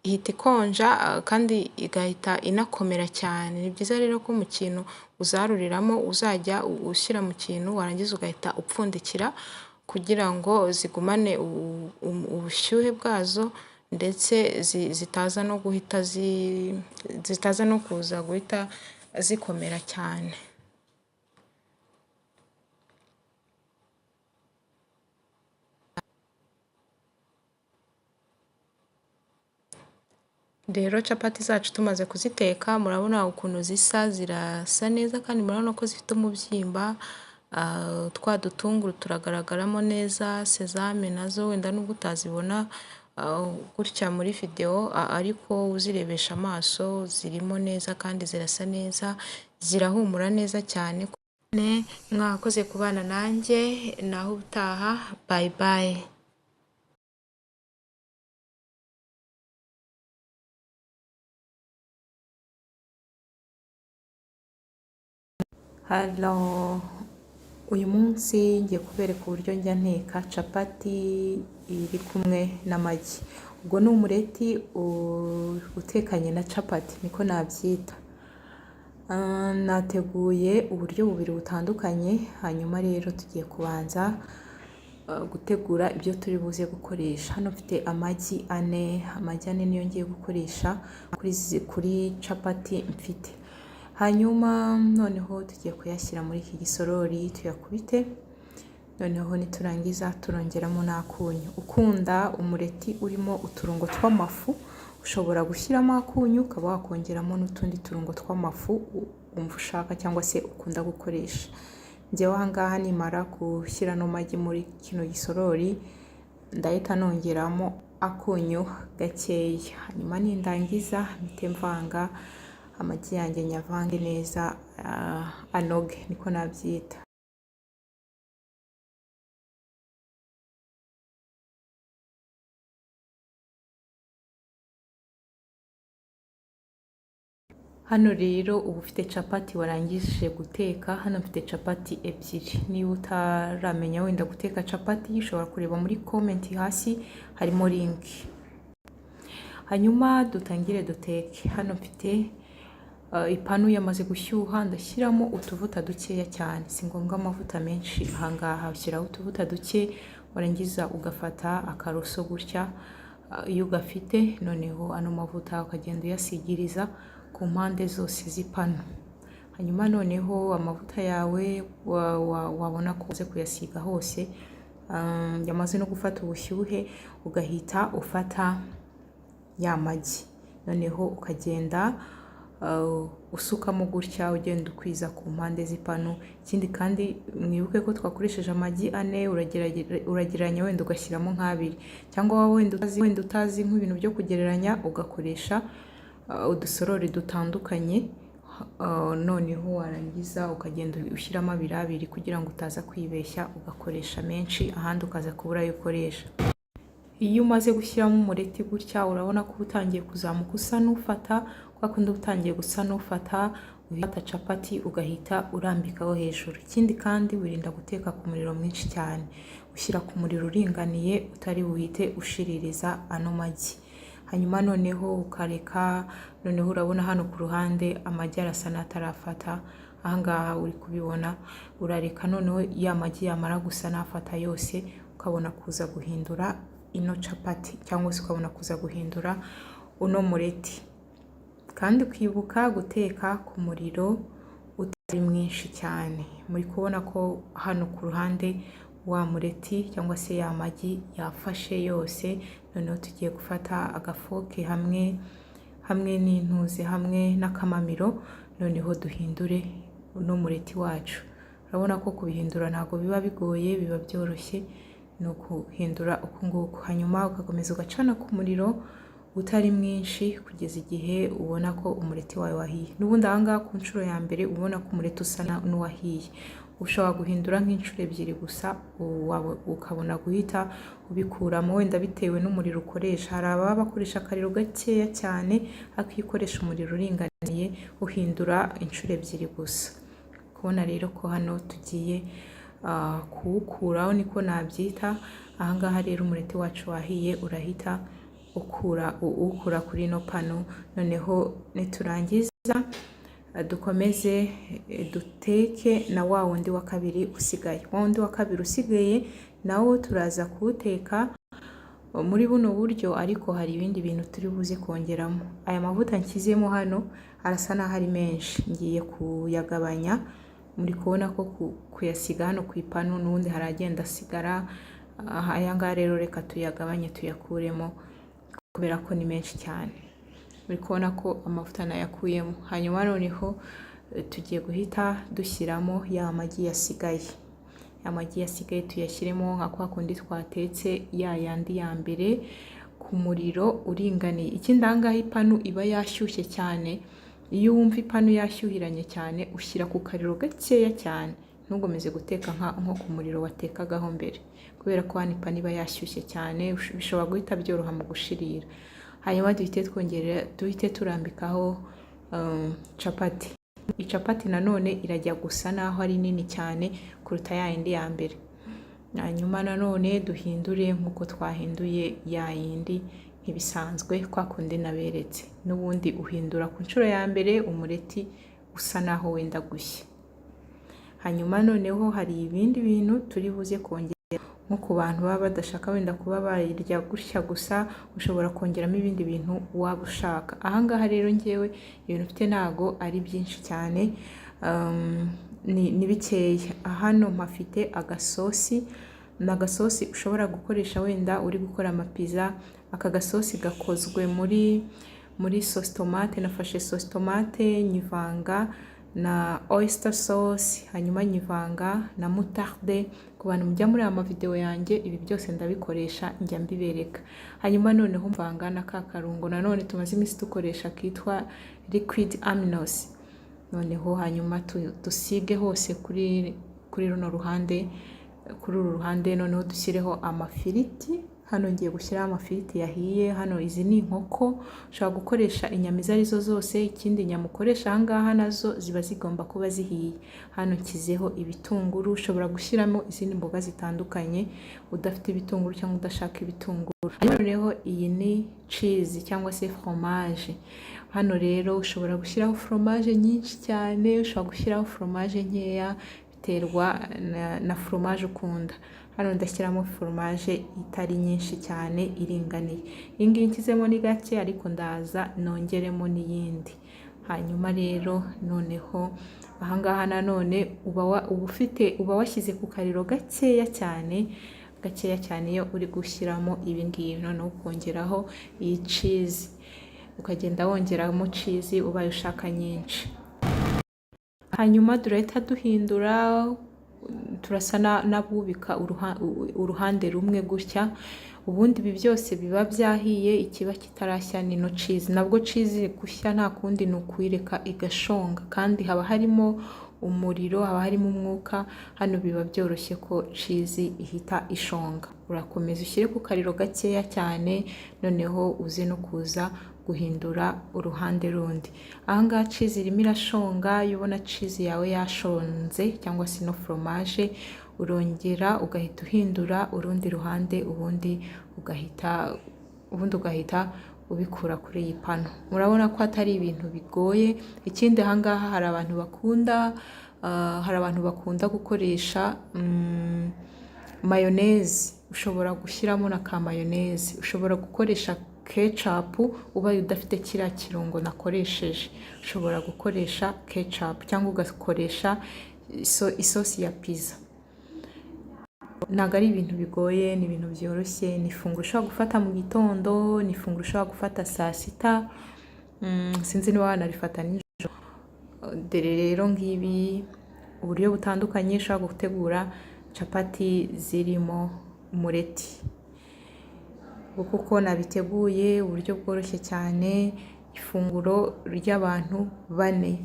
ihita ikonja kandi igahita inakomera cyane. Ni byiza rero ko mu kintu uzaruriramo uzajya ushyira mu kintu warangiza ugahita upfundikira kugira ngo zigumane ubushyuhe bwazo, ndetse zitaza no kuza guhita zikomera cyane. Rero capati zacu tumaze kuziteka, murabona ukuntu zisa, zirasa neza kandi murabona ko zifite umubyimba. Twa dutunguru turagaragaramo neza, sezame nazo wenda nubwo utazibona gutya muri video, ariko uzirebesha amaso zirimo neza kandi zirasa neza, zirahumura neza cyane. Mwakoze kubana nanjye, naho ubutaha, bye bye. Hello, uyu munsi ngiye kubereka uburyo njya nteka capati iri kumwe n'amagi. Ubwo ni umureti utekanye na capati, niko nabyita. Nateguye uburyo bubiri butandukanye, hanyuma rero tugiye kubanza gutegura ibyo turi buze gukoresha. Hano mfite amagi ane niyo ngiye gukoresha kuri capati mfite. Hanyuma noneho tugiye kuyashyira muri iki gisorori tuyakubite, noneho niturangiza turongeramo n'akunyu. Ukunda umureti urimo uturungo tw'amafu ushobora gushyiramo akunyu, ukaba wakongeramo n'utundi turungo tw'amafu umva ushaka cyangwa se ukunda gukoresha. Njyewe aha ngaha nimara gushyira no magi muri kino gisorori ndahita nongeramo akunyu gakeya, hanyuma nindangiza mpite mvanga amagi yanjye nyavange neza anoge, niko nabyita. Hano rero ubu ufite capati warangije guteka. Hano mfite capati ebyiri. Niba utaramenya wenda guteka capati ushobora kureba muri comment hasi harimo link. Hanyuma dutangire duteke. Hano mfite ipanu yamaze gushyuha, ndashyiramo utuvuta dukeya cyane, si ngombwa amavuta menshi. Aha ngaha ushyiraho utuvuta duke, warangiza ugafata akaroso gutya iyo ugafite, noneho ano mavuta ukagenda uyasigiriza ku mpande zose z'ipanu. Hanyuma noneho amavuta yawe wabona ko uze kuyasiga hose, yamaze no gufata ubushyuhe, ugahita ufata ya magi, noneho ukagenda usukamo gutya ugenda ukwiza ku mpande z'ipanu. Ikindi kandi mwibuke ko twakoresheje amagi ane, uragereranya wenda ugashyiramo nk'abiri, cyangwa wenda utazi nk'ibintu byo kugereranya ugakoresha udusorori dutandukanye. Noneho warangiza ukagenda ushyiramo abiri kugira ngo utaza kwibeshya ugakoresha menshi, ahandi ukaza kubura ayo ukoresha. Iyo umaze gushyiramo umureti gutya urabona ko utangiye kuzamuka usa n'ufata, kwa kundi utangiye gusa n'ufata, ufata capati ugahita urambikaho hejuru. Ikindi kandi wirinda guteka ku muriro mwinshi cyane, ushyira ku muriro uringaniye utari buhite ushiririza ano magi. Hanyuma noneho ukareka, noneho urabona hano ku ruhande amagi arasa n'atarafata, aha ngaha uri kubibona. Urareka noneho ya magi yamara gusa n'afata yose, ukabona kuza guhindura ino capati, cyangwa se ukabona kuza guhindura uno mureti. Kandi ukibuka guteka ku muriro utari mwinshi cyane. Muri kubona ko hano ku ruhande wa mureti cyangwa se ya magi yafashe yose. Noneho tugiye gufata agafoke hamwe n'intuze hamwe n'akamamiro, noneho duhindure uno mureti wacu. Urabona ko kubihindura ntabwo biba bigoye, biba byoroshye, ni ukuhindura uku nguku. Hanyuma ugakomeza ugacana ku muriro utari mwinshi kugeza igihe ubona ko umureti wawe wahiye. N'ubundi aha ngaha ku nshuro ya mbere ubona ko umureti usa n'uwahiye. Ushobora guhindura nk'inshuro ebyiri gusa ukabona guhita ubikuramo, wenda bitewe n'umuriro ukoresha. Hari ababa bakoresha akariro gakeya cyane, ariko iyo ukoresha umuriro uringaniye uhindura inshuro ebyiri gusa. Kubona rero ko hano tugiye kuwukuraho, niko nabyita. Aha ngaha rero umureti wacu wahiye, urahita ukura kuri ino pano. Noneho niturangiza dukomeze duteke na wa wundi wa kabiri usigaye. Wa wundi wa kabiri usigaye nawo turaza kuwuteka muri buno buryo, ariko hari ibindi bintu turi buze kongeramo. Aya mavuta nshyizemo hano arasa n'aho ari menshi, ngiye kuyagabanya. Muri kubona ko kuyasiga hano ku ipanu n'ubundi haragenda asigara. Aya ngaha rero reka tuyagabanye tuyakuremo kubera ko ni menshi cyane. Muri kubona ko amavuta nayakuyemo. Hanyuma noneho tugiye guhita dushyiramo ya magi yasigaye. Ya magi yasigaye tuyashyiremo nka kwa kundi twatetse ya yandi ya mbere ku muriro uringaniye. Ikindi aha ngaha ipanu iba yashyushye cyane. Iyo wumva ipanu yashyuhiranye cyane ushyira ku kariro gakeya cyane, ntugomeze guteka nko ku muriro watekagaho mbere, kubera ko hano ipanu iba yashyushye cyane, bishobora guhita byoroha mu gushirira. Hanyuma duhite turambikaho capati. Icapati nanone irajya gusa naho ari nini cyane kuruta ya yindi ya mbere. Hanyuma nanone duhindure nk'uko twahinduye ya yindi nk'ibisanzwe kwa kundi naberetse. N'ubundi uhindura ku nshuro ya mbere umureti usa naho wenda gushya. Hanyuma noneho hari ibindi bintu turi buze kongera, nko ku bantu baba badashaka wenda kuba bayirya gutya gusa, ushobora kongeramo ibindi bintu waba ushaka. Ahangaha rero ngewe ibintu mfite ntago ari byinshi cyane, ni bikeya. Hano mpafite agasosi, ni agasosi ushobora gukoresha wenda uri gukora amapiza. Aka gasosi gakozwe muri sauce tomate. Nafashe sauce tomate nyivanga na oyster sauce, hanyuma nyivanga na moutarde. Ku bantu mujya muri aya mavideo yanjye, ibi byose ndabikoresha njya mbibereka. Hanyuma noneho mvanga na ka karungo nanone tumaze iminsi dukoresha kitwa liquid aminos. Noneho hanyuma dusige hose kuri runo ruhande, kuri uru ruhande. Noneho dushyireho amafiriti. Hano ngiye gushyiraho amafiriti yahiye. Hano izi ni inkoko, ushobora gukoresha inyama izo arizo zose. Ikindi inyama ukoresha ahangaha nazo ziba zigomba kuba zihiye. Hano nshyizeho ibitunguru, ushobora gushyiramo izindi mboga zitandukanye udafite ibitunguru cyangwa udashaka ibitunguru. Noneho iyi ni cheese cyangwa se fromage. Hano rero ushobora gushyiraho fromage nyinshi cyane, ushobora gushyiraho fromage nkeya, biterwa na fromage ukunda. Hano ndashyiramo fromage itari nyinshi cyane, iringaniye. Iyi ngiyi nshyizemo ni gake, ariko ndaza nongeremo n'iyindi. Hanyuma rero noneho ahangaha nanone uba washyize ku kariro gakeya cyane iyo uri gushyiramo ibi ngibi. Noneho ukongeraho iyi cheese, ukagenda wongeramo cheese ubaye ushaka nyinshi. Hanyuma turahita duhindura, turasa n'abubika uruhande rumwe gutya. Ubundi ibi byose biba byahiye, ikiba kitarashya ni no cheese. Nabwo cheese gushya nta kundi ni ukuyireka igashonga, kandi haba harimo umuriro, haba harimo umwuka. Hano biba byoroshye ko cheese ihita ishonga. Urakomeza ushyire ku kariro gakeya cyane, noneho uze no kuza guhindura uruhande rundi. Ahangaha cheese irimo irashonga. Iyo ubona cheese yawe yashonze cyangwa se no fromage, urongera ugahita uhindura urundi ruhande, ubundi ugahita ubikura kuri iyi pano. Murabona ko atari ibintu bigoye. Ikindi ahangaha hari abantu bakunda gukoresha mayonnaise. Ushobora gushyiramo na ka mayonnaise. Ushobora gukoresha ketchup ubaye udafite kiriya kirungo nakoresheje. Ushobora gukoresha ketchup cyangwa ugakoresha isosi ya pizza. Ntabwo ari ibintu bigoye, ni ibintu byoroshye. Ni ifunguro ushobora gufata mu gitondo, ni ifunguro ushobora gufata saa sita, sinzi niba wanarifata nijoro. Dore rero ngibi uburyo butandukanye ushobora gutegura capati zirimo umureti. Kuko nabiteguye uburyo bworoshye cyane, ifunguro ry'abantu 4.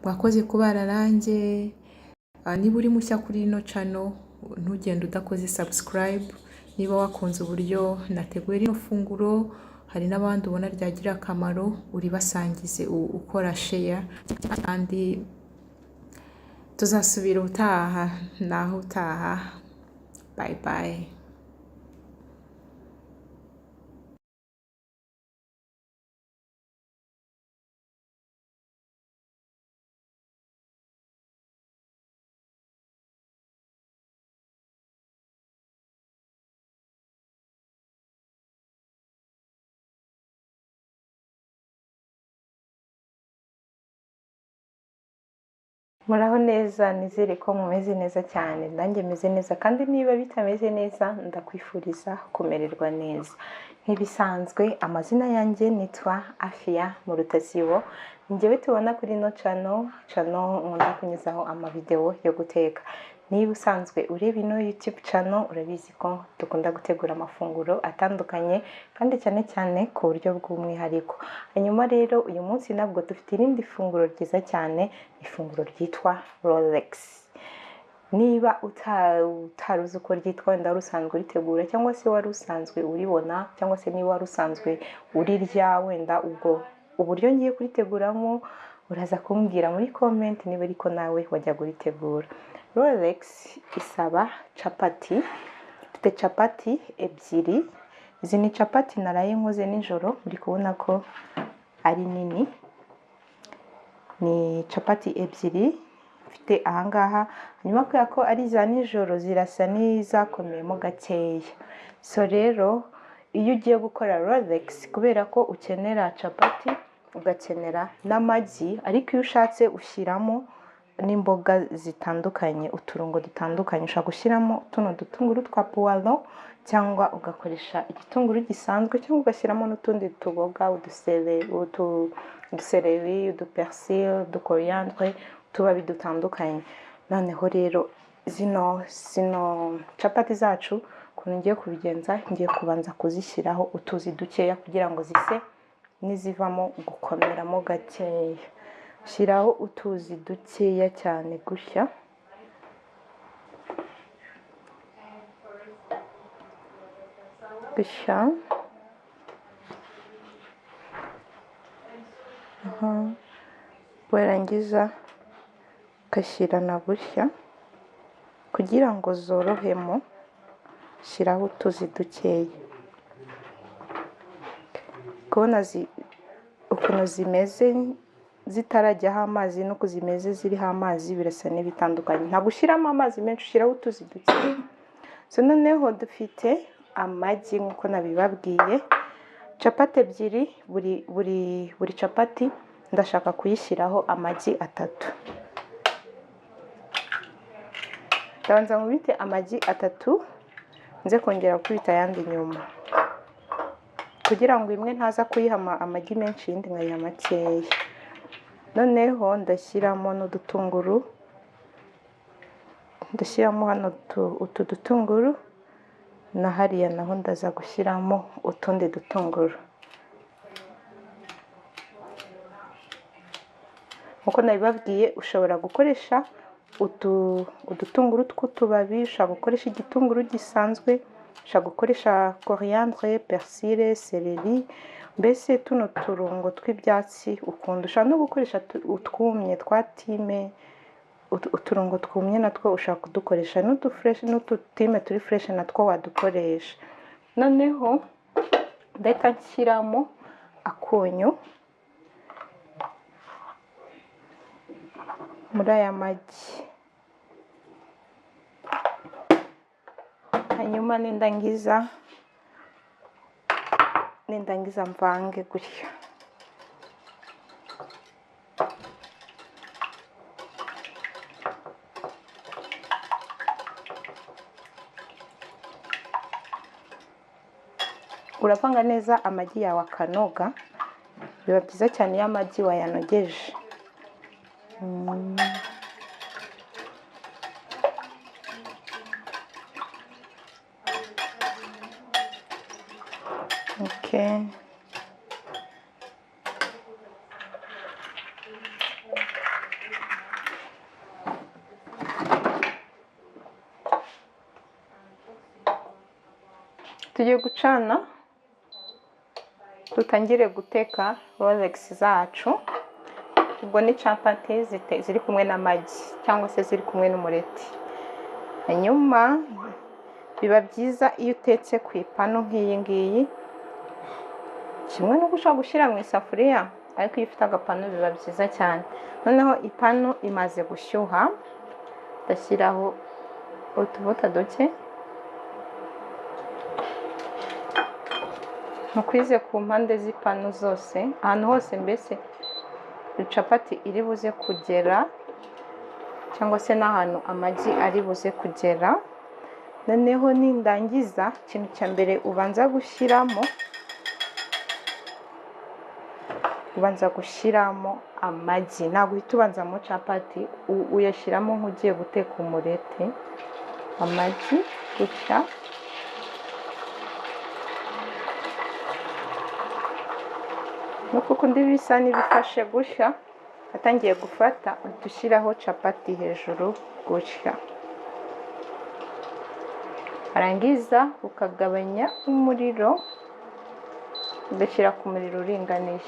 Mwakoze kubana nanjye. Niba uri mushya kuri ino channel, ntugende udakoze subscribe. Niba wakunze uburyo nateguye rino funguro, hari n'abandi ubona ryagira akamaro, uribasangize ukora share. Kandi tuzasubira utaha, naho utaha. Bye bye. Muraho neza, nizere ko mumeze neza cyane. Nanjye meze neza, kandi niba bitameze neza ndakwifuriza kumererwa neza. Nk'ibisanzwe amazina yanjye nitwa Afia Murutasibo. Njyewe tubona kuri ino channel nkunda kunyuzaho amavideo yo guteka. Niba usanzwe ureba ino YouTube channel, urabizi ko dukunda gutegura amafunguro atandukanye, kandi cyane cyane ku buryo bw'umwihariko. Hanyuma rero uyu munsi nabwo dufite irindi funguro ryiza cyane, ifunguro ryitwa Rolex. Niba utaruzi uko ryitwa, wenda wari usanzwe uritegura, cyangwa se wari usanzwe uribona, cyangwa se niba wari usanzwe urirya, wenda ubwo uburyo ngiye kuriteguramo uraza kumbwira muri comment niba ariko nawe wajya kuritegura. Rolex isaba capati. Mfite capati 2. Izi ni capati naraye nkoze nijoro, muri kubona ko ari nini. ni capati ebyiri mfite ahangaha. Hanyuma kubera ko ari za nijoro zirasa n'izakomeyemo gakeya, so rero iyo ugiye gukora rolex kubera ko ukenera capati ugakenera n'amagi, ariko iyo ushatse ushyiramo n'imboga zitandukanye, uturungo dutandukanye. Ushobora gushyiramo tuno dutunguru twa puwaro cyangwa ugakoresha igitunguru gisanzwe, cyangwa ugashyiramo n'utundi tuboga, uduseleri, udupersile, udukoriyandre, utubabi dutandukanye. Noneho rero zino capati zacu ukuntu ngiye kubigenza, ngiye kubanza kuzishyiraho utuzi dukeya kugira ngo zise nizivamo gukomeramo gakeya. Shyiraho utuzi dukeya cyane gutya, gutya. Warangiza ugashyira na gutya kugira ngo zorohemo. Shyiraho utuzi dukeya. Kubona ukuntu zimeze zitarajyaho amazi nuko zimeze ziriho amazi birasa n'ibitandukanye. Nta gushyiramo amazi menshi, ushyiraho utuzi dukeya. So noneho dufite amagi nk'uko nabibabwiye, capati ebyiri, buri capati ndashaka kuyishyiraho amagi 3. Ndabanza nkubite amagi 3, nze kongera gukubita ayandi nyuma kugira ngo imwe ntaza kuyiha amagi menshi iyindi nkayiha makeya. Noneho ndashyiramo n'udutunguru, ndashyiramo hano utu dutunguru, na hariya naho ndaza gushyiramo utundi dutunguru. Nkuko nabibabwiye, ushobora gukoresha udutunguru tw'utubabi, ushobora gukoresha igitunguru gisanzwe, ushobora gukoresha koriyandre, persile, seleri, mbese tuno turungo tw'ibyatsi ukunda. Ushobora no gukoresha utwumye twa time, uturungo twumye natwo ushobora kudukoresha, n'ututime turi fresh natwo wadukoresha. Noneho ndahita nshyiramo akunyu muri aya magi. Hanyuma nindangiza mvange gutya. Uravanga neza amagi yawe akanoga. Biba byiza cyane iyo amagi wayanogeje. Okay. Tugiye gucana dutangire guteka rolex zacu. Ubwo ni capati ziri kumwe n'amagi cyangwa se ziri kumwe n'umureti. Hanyuma biba byiza iyo utetse ku ipanu nk'iyi ngiyi, kimwe no gushaka gushyira mu isafuriya, ariko iyo ufite agapanu biba byiza cyane. Noneho ipanu imaze gushyuha, ndashyiraho utuvuta duke, mukwize ku mpande z'ipanu zose, ahantu hose mbese capati iri buze kugera, cyangwa se n'ahantu amagi ari buze kugera. Noneho nindangiza, ikintu cya mbere ubanza gushyiramo amagi. Ntabwo uhita ubanzamo capati, uyashyiramo nk'ugiye guteka umureti. Amagi gutya. Nuko kundi bisa n'ibifashe gutya, atangiye gufata, dushyiraho capati hejuru gutya. Arangiza ukagabanya umuriro, ugashyira ku muriro uringaniye.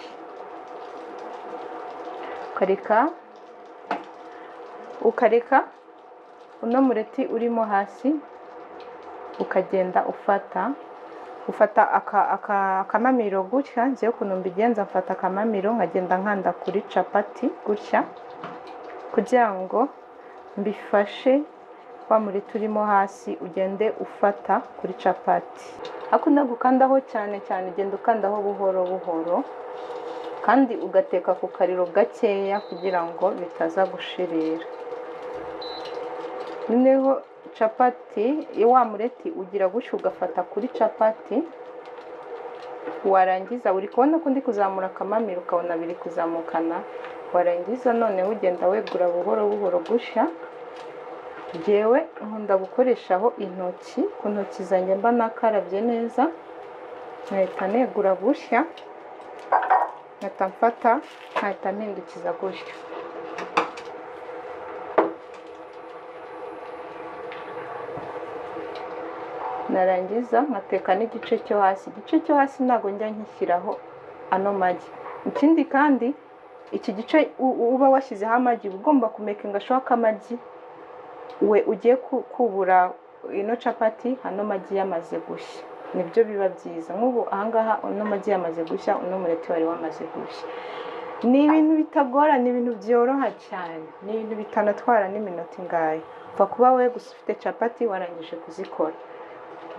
Ukareka uno mureti urimo hasi ukagenda ufata ufata akamamiro gutya, ngiye ukuntu mbigenza, mfata akamamiro nkagenda nkanda kuri capati gutya kugira ngo mbifashe wa mureti urimo hasi ugende ufata kuri capati. Akunda gukandaho cyane cyane, ugenda ukandaho buhoro buhoro kandi ugateka ku kariro gakeya kugira ngo bitaza gushirira. Noneho capati wa mureti ugira gutyo ugafata kuri capati, warangiza uri kubona ko ndi kuzamura akamamiro ukabona biri kuzamukana, warangiza noneho ugenda wegura buhoro buhoro gutya. Jewe nkunda gukoreshaho intoki, ku ntoki zanjye mba nakarabye neza, nkahita negura gutya, nkahita mfata, nkahita mpindukiza gutya. Narangiza nkateka n'igice cyo hasi. Igice cyo hasi ntago njya nkishyiraho ano magi. Ikindi kandi iki gice uba washyizeho amagi ugomba kumekinga shoka amagi we ugiye kubura ino capati hano magi yamaze gushya, nibyo biba byiza. Nk'ubu ahangaha uno magi yamaze gushya, uno mureti wari wamaze gushya. Ni ibintu bitagora, ni ibintu byoroha cyane, ni ibintu bitanatwara n'iminota ingahe. Upfa kuba we gusa ufite capati warangije kuzikora.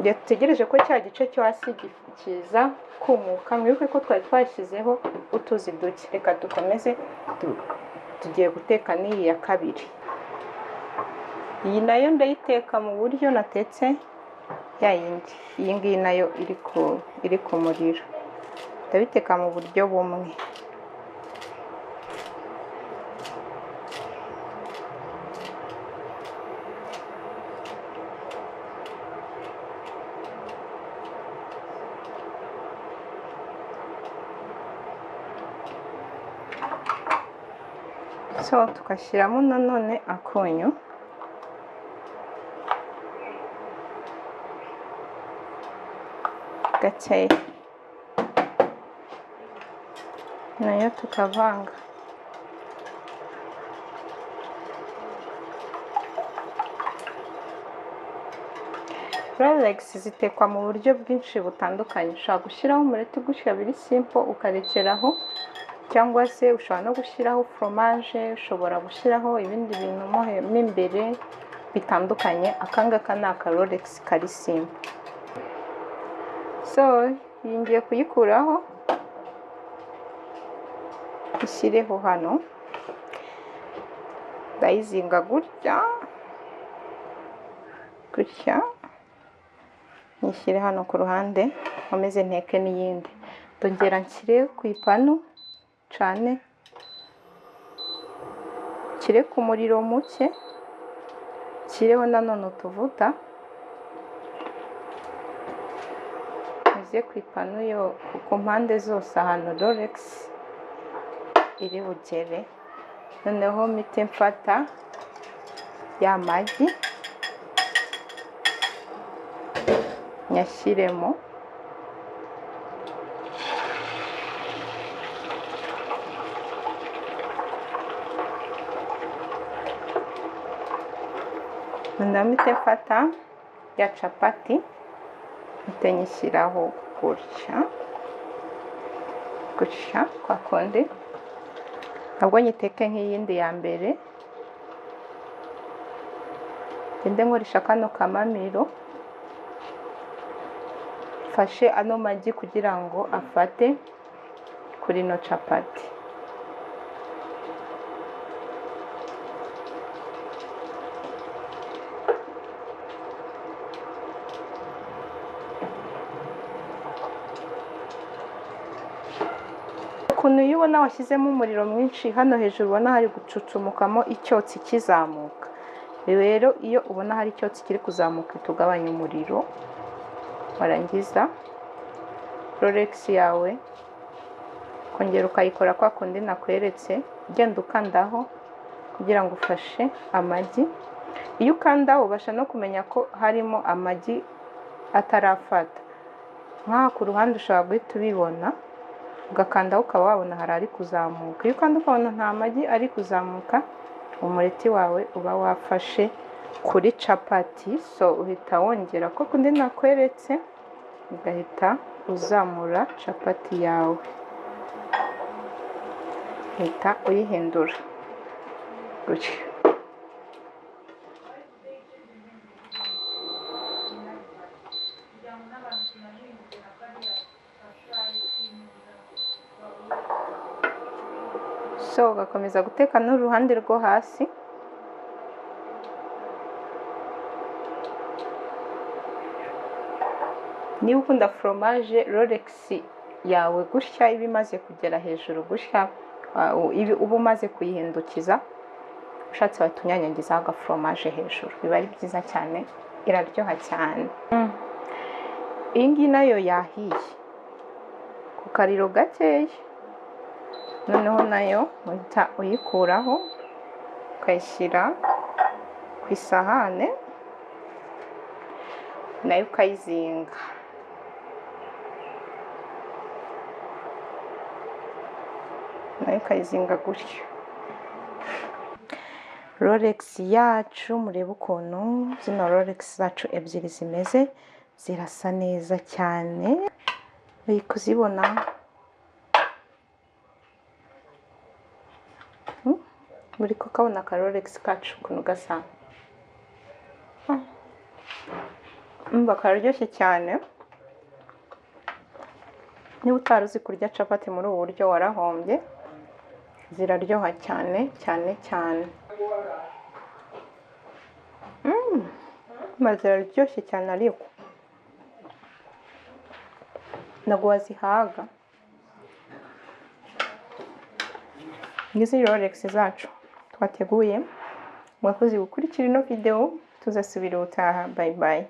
Ngiye tutegereje ko cya gice cyo hasi kiza kumuka. Mwibuke ko twari twashyizeho utuzi duke. Reka dukomeze, tugiye guteka n'iyi ya kabiri. Iyi nayo ndayiteka mu buryo natetse ya yindi. Iyi ngiyi nayo iri ku muriro, ndabiteka mu buryo bumwe. So tugashyiramo nanone akunyu, gakeya, nayo tukavanga. Rolex zitekwa mu buryo bwinshi butandukanye. Ushobora gushyiraho umureti gutya biri simple ukarekeraho, cyangwa se ushobora no gushyiraho fromage, ushobora gushyiraho ibindi bintu mo imbere bitandukanye. Akangaka ni aka Rolex kari simple. So iyi ngiye kuyikuraho, ishyireho hano, ndayizinga gutya gutya, nyishyire hano ku ruhande, nkomeze nteke n'iyindi. Ndongera nshyire ku ipanu cane, nshyire ku muriro muke, nshyireho nanone utuvuta, nshyize ku ipanu yo ku mpande zose ahantu Rolex iri bugere. Noneho mpite mfata ya magi nyashyiremo, mpite mfata ya capati mpite nyishyiraho gutya gutya kwa kundi, ntabwo nyiteke nk'iyindi ya mbere. Ngende nkoresha kano kamamiro, mfashe ano magi kugira ngo afate kuri no capati. Ukuntu iyo ubona washyizemo umuriro mwinshi, hano hejuru ubona hari gucucumukamo icyotsi kizamuka. Rero iyo ubona hari icyotsi kiri kuzamuka tugabanya umuriro, warangiza Rolex yawe kongera ukayikora kwa kundi nakweretse, ugenda ukandaho kugira ngo ufashe amagi. Iyo ukandaho ubasha no kumenya ko harimo amagi atarafata. Nk'aha ku ruhande ushobora guhita ubibona, ugakandaho ukaba wabona hari ari kuzamuka. Iyo ukanda ukabona nta magi ari kuzamuka, umureti wawe uba wafashe kuri capati. So uhita wongera ko kundi nakweretse, ugahita uzamura capati yawe, uhita uyihindura gutya. So ugakomeza guteka n'uruhande rwo hasi. Niba ukunda fromage Rolex yawe gutya iba imaze kugera hejuru gutya, uba umaze kuyihindukiza, ushatse watunyanyagizaho agafromage hejuru, biba ari byiza cyane, iraryoha cyane. Iyi ngiyi nayo yahiye ku kariro gakeya, noneho nayo uhita uyikuraho ukayishyira ku isahane, nayo ukayizinga. Gutya. Rolex yacu murebe ukuntu zino Rolex zacu ebyiri zimeze, zirasa neza cyane, uri kuzibona. Muri kukabona aka Rolex kacu ukuntu gasa, kararyoshye cyane. Niba utari uzi kurya capati muri ubu buryo warahombye, ziraryoha cyane cyane cyane. Ziraryoshye cyane, ariko ntabwo wazihaga. Ngizi Rolex zacu twateguye. Mwakoze gukurikira ino video, tuzasubira ubutaha. Bye bye.